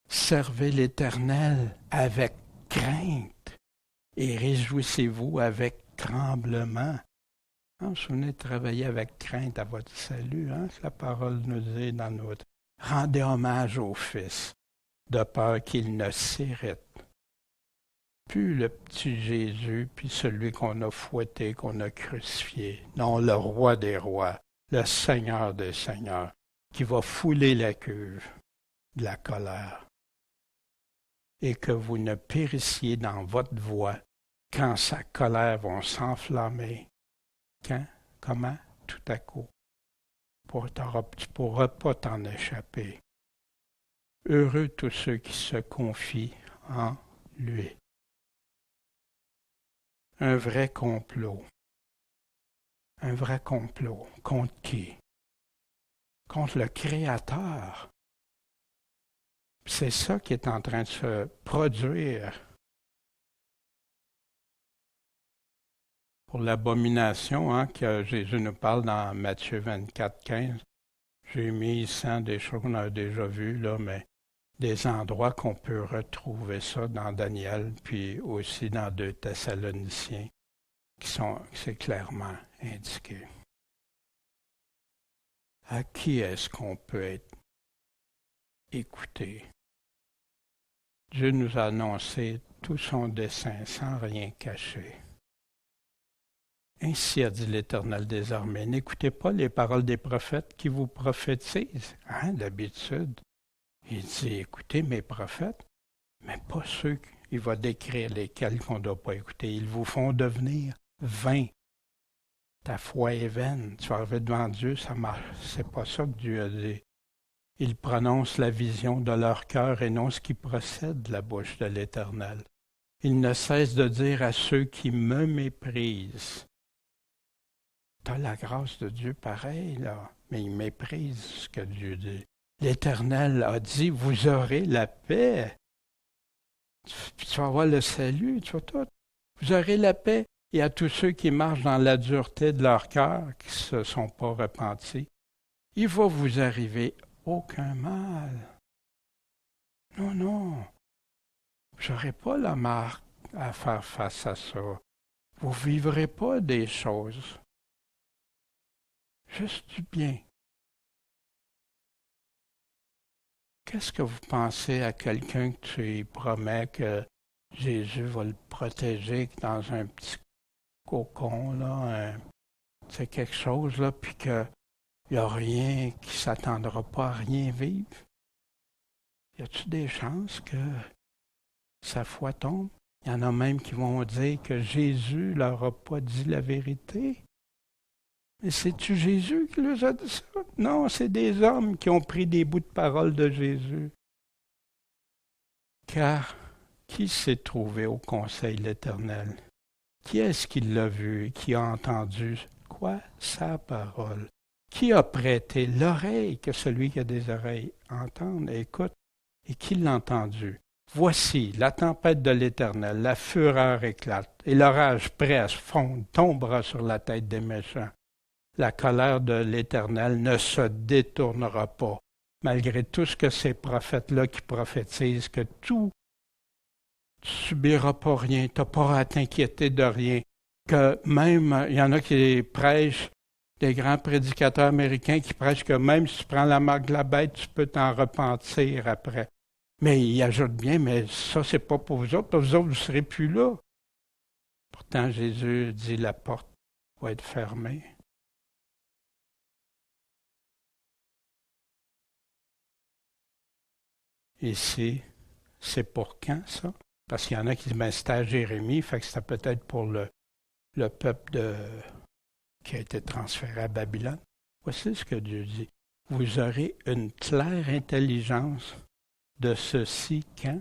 Servez l'Éternel avec crainte et réjouissez-vous avec tremblement. Vous vous souvenez de travailler avec crainte à votre salut, la parole nous dit dans notre... Rendez hommage au Fils, de peur qu'il ne s'irrite. Plus le petit Jésus, puis celui qu'on a fouetté, qu'on a crucifié. Non, le roi des rois, le Seigneur des seigneurs, qui va fouler la cuve de la colère. Et que vous ne périssiez dans votre voie quand sa colère va s'enflammer. Quand? Comment? Tout à coup. Tu ne pourras pas t'en échapper. Heureux tous ceux qui se confient en lui. Un vrai complot. Un vrai complot. Contre qui? Contre le Créateur. C'est ça qui est en train de se produire. Pour l'abomination que Jésus nous parle dans Matthieu 24, 15, j'ai mis ici des choses qu'on a déjà vues, là, mais des endroits qu'on peut retrouver ça dans Daniel, puis aussi dans 2 Thessaloniciens, c'est clairement indiqué. À qui est-ce qu'on peut être écouté? Dieu nous a annoncé tout son dessein sans rien cacher. Ainsi a dit l'Éternel des armées, n'écoutez pas les paroles des prophètes qui vous prophétisent. D'habitude, il dit, écoutez mes prophètes, mais pas ceux qu'il va décrire lesquels qu'on ne doit pas écouter. Ils vous font devenir vains. Ta foi est vaine. Tu vas arriver devant Dieu, ça marche. C'est pas ça que Dieu a dit. Il prononce la vision de leur cœur et non ce qui procède de la bouche de l'Éternel. Il ne cesse de dire à ceux qui me méprisent. Tu as la grâce de Dieu pareil, là, mais il méprise ce que Dieu dit. L'Éternel a dit, vous aurez la paix. Tu vas avoir le salut, tu vois tout. Vous aurez la paix. Et à tous ceux qui marchent dans la dureté de leur cœur, qui ne se sont pas repentis, il va vous arriver aucun mal. Non, non. Vous n'aurez pas la marque à faire face à ça. Vous ne vivrez pas des choses. Juste du bien. Qu'est-ce que vous pensez à quelqu'un que tu lui promets que Jésus va le protéger dans un petit cocon, là, c'est quelque chose, là, puis qu'il n'y a rien qui ne s'attendra pas à rien vivre? Y a-t-il des chances que sa foi tombe? Il y en a même qui vont dire que Jésus leur a pas dit la vérité. Mais c'est-tu Jésus qui leur a dit ça? Non, c'est des hommes qui ont pris des bouts de parole de Jésus. Car qui s'est trouvé au conseil de l'Éternel? Qui est-ce qui l'a vu et qui a entendu quoi? Sa parole. Qui a prêté l'oreille que celui qui a des oreilles entende et écoute? Et qui l'a entendu? Voici, la tempête de l'Éternel, la fureur éclate, et l'orage presse, fonde, tombera sur la tête des méchants. La colère de l'Éternel ne se détournera pas, malgré tout ce que ces prophètes-là qui prophétisent, que tout, tu ne subiras pas rien, tu n'as pas à t'inquiéter de rien, que même, il y en a qui prêchent, des grands prédicateurs américains qui prêchent que même si tu prends la marque de la bête, tu peux t'en repentir après. Mais il ajoute bien, mais ça, c'est pas pour vous autres vous ne serez plus là. Pourtant, Jésus dit la porte va être fermée. Ici, c'est pour quand, ça? Parce qu'il y en a qui disent, c'était à Jérémie, fait que c'était peut-être pour le peuple qui a été transféré à Babylone. Voici ce que Dieu dit. Vous aurez une claire intelligence de ceci quand?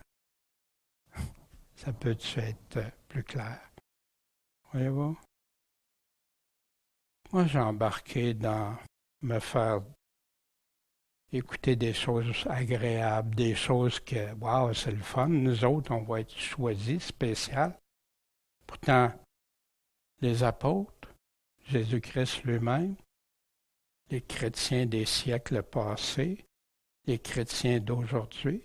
Ça peut-tu être plus clair? Voyez-vous? Moi, j'ai embarqué dans me faire écouter des choses agréables, des choses que, waouh, c'est le fun. Nous autres, on va être choisis, spécial. Pourtant, les apôtres, Jésus-Christ lui-même, les chrétiens des siècles passés, les chrétiens d'aujourd'hui,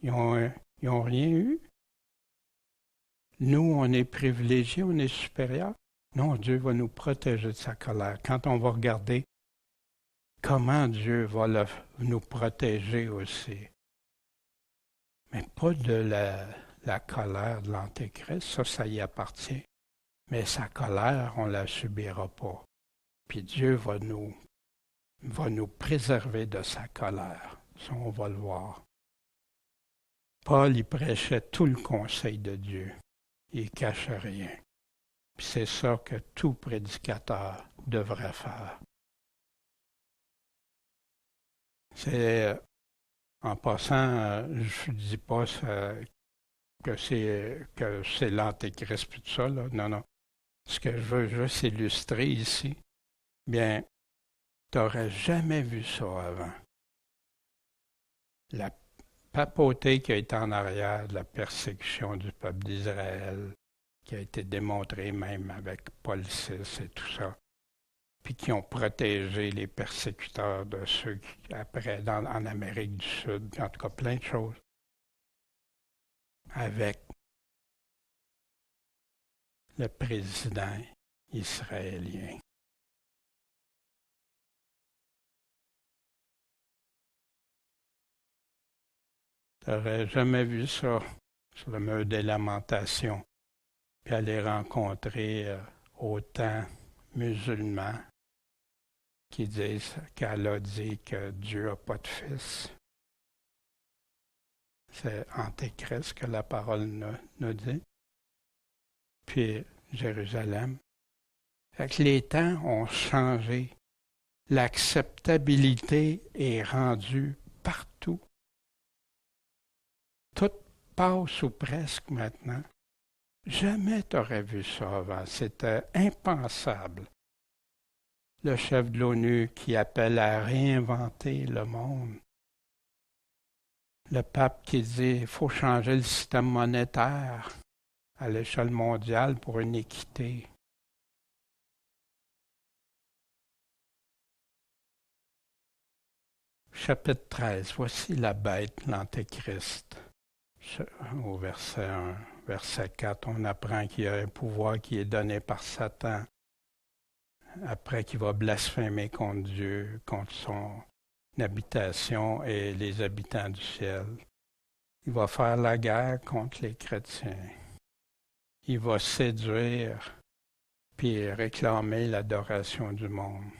ils ont rien eu. Nous, on est privilégiés, on est supérieurs. Non, Dieu va nous protéger de sa colère. Quand on va regarder comment Dieu va nous protéger aussi, mais pas de la colère de l'Antéchrist, ça y appartient. Mais sa colère, on ne la subira pas. Puis Dieu va nous préserver de sa colère. Ça, on va le voir. Paul, il prêchait tout le conseil de Dieu. Il ne cachait rien. Puis c'est ça que tout prédicateur devrait faire. C'est, en passant, je ne dis pas que c'est l'Antéchrist et tout ça, là. Non, non. Ce que je veux juste illustrer ici, bien, tu n'aurais jamais vu ça avant. La papauté qui a été en arrière de la persécution du peuple d'Israël, qui a été démontrée même avec Paul VI et tout ça, puis qui ont protégé les persécuteurs de ceux qui, après, en Amérique du Sud, en tout cas plein de choses, avec le président israélien. Tu n'aurais jamais vu ça sur le mur des lamentations, puis aller rencontrer autant musulmans qui disent qu'Allah dit que Dieu n'a pas de fils. C'est Antéchrist que la parole nous dit. Puis Jérusalem. Fait que les temps ont changé. L'acceptabilité est rendue partout. Tout passe ou presque maintenant. Jamais tu aurais vu ça avant. C'était impensable. Le chef de l'ONU qui appelle à réinventer le monde. Le pape qui dit qu'il faut changer le système monétaire à l'échelle mondiale pour une équité. Chapitre 13. Voici la bête, l'Antéchrist. Au verset 1, verset 4, on apprend qu'il y a un pouvoir qui est donné par Satan. Après qu'il va blasphémer contre Dieu, contre son habitation et les habitants du ciel. Il va faire la guerre contre les chrétiens. Il va séduire puis réclamer l'adoration du monde.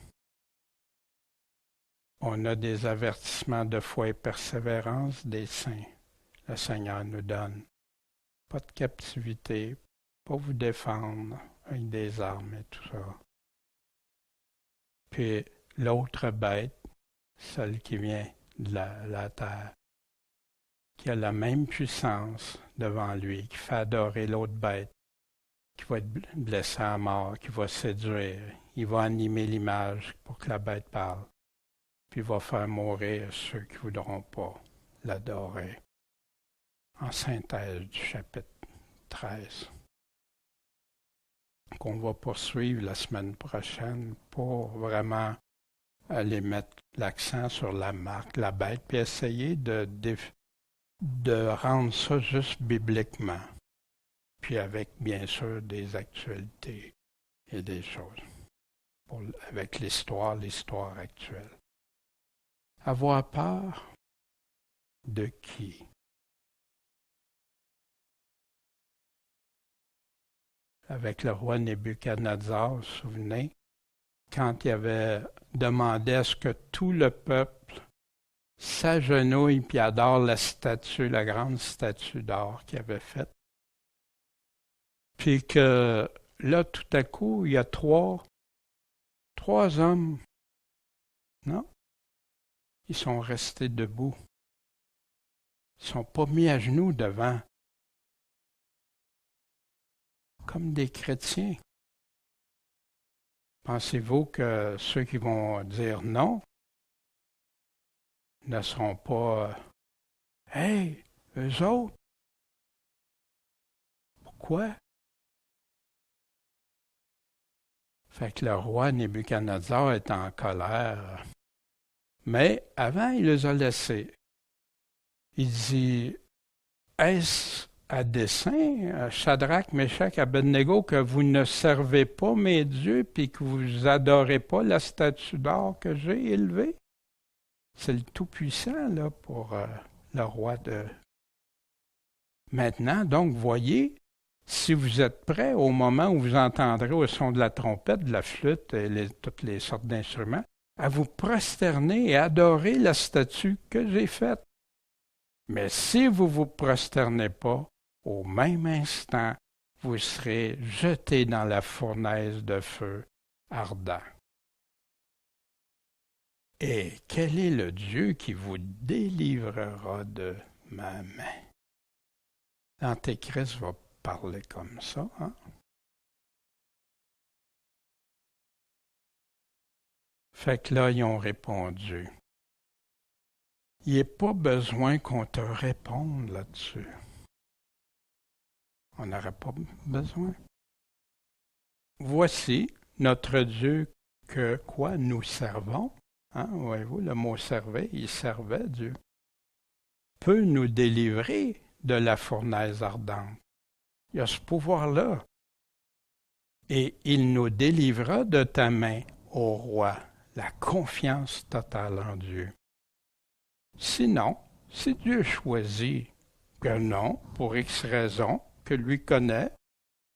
On a des avertissements de foi et persévérance des saints. Le Seigneur nous donne. Pas de captivité, pas vous défendre avec des armes et tout ça. Puis l'autre bête, celle qui vient de la terre, qui a la même puissance devant lui, qui fait adorer l'autre bête, qui va être blessé à mort, qui va séduire. Il va animer l'image pour que la bête parle. Puis il va faire mourir ceux qui ne voudront pas l'adorer. En synthèse du chapitre 13. Qu'on va poursuivre la semaine prochaine pour vraiment aller mettre l'accent sur la marque, la bête, puis essayer de rendre ça juste bibliquement. Puis avec, bien sûr, des actualités et des choses. Avec l'histoire actuelle. Avoir peur de qui? Avec le roi Nebuchadnezzar, vous vous souvenez, quand il avait demandé à ce que tout le peuple s'agenouille puis adore la statue, la grande statue d'or qu'il avait faite. Puis que là, tout à coup, il y a trois hommes, non? Ils sont restés debout. Ils ne sont pas mis à genoux devant. comme des chrétiens. Pensez-vous que ceux qui vont dire non ne seront pas « Hey, eux autres, pourquoi? » Fait que le roi Nebuchadnezzar est en colère. Mais avant, il les a laissés. Il dit, est-ce à dessein, Shadrach, Meshach, Abednego, que vous ne servez pas mes dieux, puis que vous adorez pas la statue d'or que j'ai élevée? C'est le Tout-Puissant, là, pour le roi de... Maintenant, donc, voyez, si vous êtes prêts au moment où vous entendrez au son de la trompette, de la flûte et toutes les sortes d'instruments, à vous prosterner et adorer la statue que j'ai faite. Mais si vous ne vous prosternez pas, au même instant, vous serez jetés dans la fournaise de feu ardent. Et quel est le Dieu qui vous délivrera de ma main? L'Antéchrist va parler comme ça, hein? Fait que là, ils ont répondu. Il n'y a pas besoin qu'on te réponde là-dessus. On n'aurait pas besoin. Voici notre Dieu que quoi nous servons. Hein, voyez-vous, le mot servait, il servait Dieu. Peut nous délivrer de la fournaise ardente. Il a ce pouvoir-là. Et il nous délivrera de ta main, ô roi, la confiance totale en Dieu. Sinon, si Dieu choisit que non, pour X raison, que lui connaît,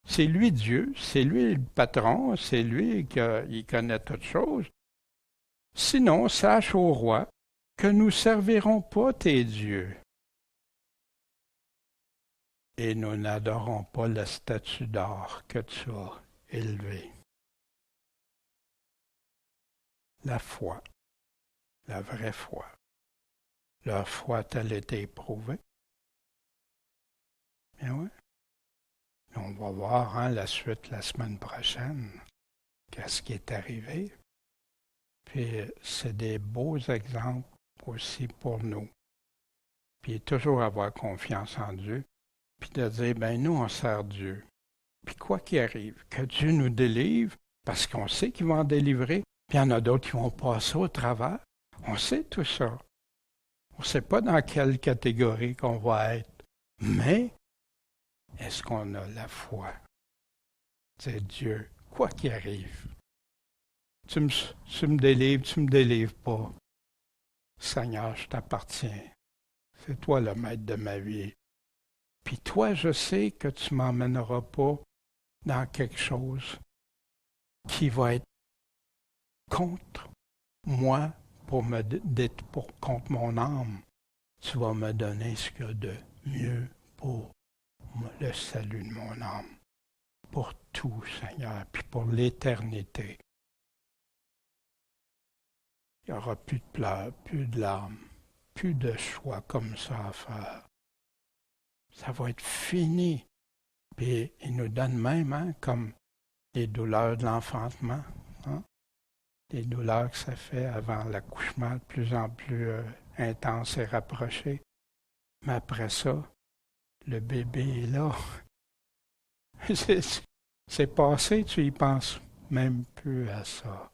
c'est lui Dieu, c'est lui le patron, c'est lui qui connaît toutes choses. Sinon, sache au roi que nous ne servirons pas tes dieux. Et nous n'adorons pas la statue d'or que tu as élevée. La foi, la vraie foi. Leur foi a-t-elle été éprouvée? Bien oui. On va voir la suite la semaine prochaine. Qu'est-ce qui est arrivé? Puis c'est des beaux exemples aussi pour nous. Puis toujours avoir confiance en Dieu. Puis de dire, ben nous on sert Dieu. Puis quoi qu'il arrive, que Dieu nous délivre, parce qu'on sait qu'il va en délivrer. Puis il y en a d'autres qui vont passer au travers. On sait tout ça. On ne sait pas dans quelle catégorie qu'on va être. Mais, est-ce qu'on a la foi? C'est Dieu, quoi qu'il arrive. Tu me délivres, tu ne me délivres pas. Seigneur, je t'appartiens. C'est toi le maître de ma vie. Puis toi, je sais que tu ne m'emmèneras pas dans quelque chose qui va être contre moi, contre mon âme. Tu vas me donner ce qu'il y a de mieux pour le salut de mon âme. Pour tout, Seigneur, puis pour l'éternité. Il n'y aura plus de pleurs, plus de larmes, plus de choix comme ça à faire. Ça va être fini. Puis il nous donne même, comme les douleurs de l'enfantement, les douleurs que ça fait avant l'accouchement, de plus en plus intense et rapproché. Mais après ça, le bébé est là. C'est passé, tu y penses même plus à ça.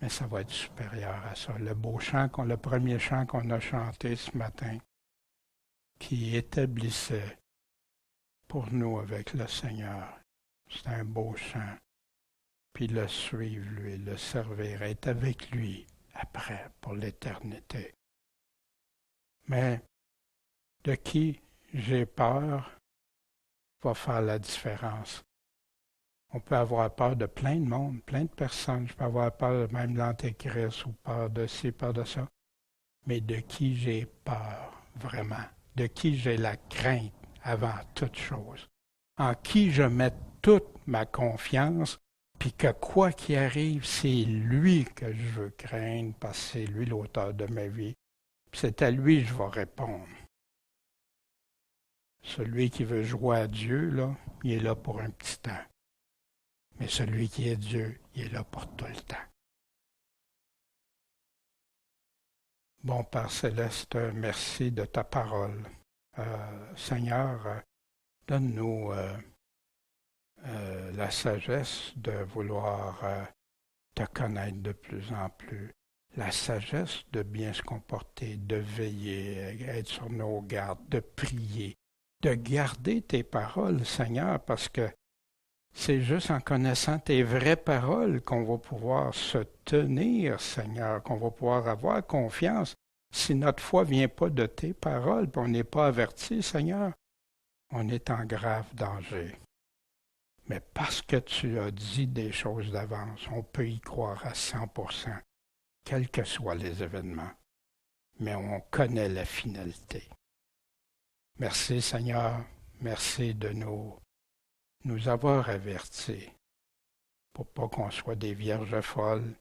Mais ça va être supérieur à ça. Le premier chant qu'on a chanté ce matin, qui établissait pour nous avec le Seigneur. C'est un beau chant. Puis le suivre, lui, le servir, être avec lui après, pour l'éternité. Mais de qui j'ai peur va faire la différence. On peut avoir peur de plein de monde, plein de personnes. Je peux avoir peur même de l'Antéchrist ou peur de ci, peur de ça. Mais de qui j'ai peur, vraiment? De qui j'ai la crainte avant toute chose? En qui je mets toute ma confiance, puis que quoi qu'il arrive, c'est lui que je veux craindre, parce que c'est lui l'auteur de ma vie. Puis c'est à lui que je vais répondre. Celui qui veut jouer à Dieu, là, il est là pour un petit temps. Mais celui qui est Dieu, il est là pour tout le temps. Bon Père Céleste, merci de ta parole. Seigneur, donne-nous la sagesse de vouloir te connaître de plus en plus, la sagesse de bien se comporter, de veiller, être sur nos gardes, de prier, de garder tes paroles, Seigneur, parce que c'est juste en connaissant tes vraies paroles qu'on va pouvoir se tenir, Seigneur, qu'on va pouvoir avoir confiance. Si notre foi ne vient pas de tes paroles, puis on n'est pas averti, Seigneur, on est en grave danger. Mais parce que tu as dit des choses d'avance, on peut y croire à 100%, quels que soient les événements. Mais on connaît la finalité. Merci, Seigneur. Merci de nous avoir avertis pour pas qu'on soit des vierges folles,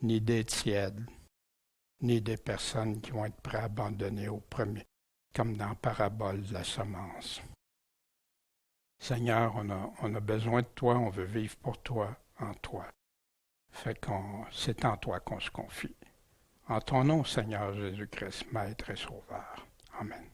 ni des tièdes, ni des personnes qui vont être prêtes à abandonner au premier, comme dans la parabole de la semence. Seigneur, on a besoin de toi, on veut vivre pour toi, en toi. Fait c'est en toi qu'on se confie. En ton nom, Seigneur Jésus-Christ, Maître et Sauveur. Amen.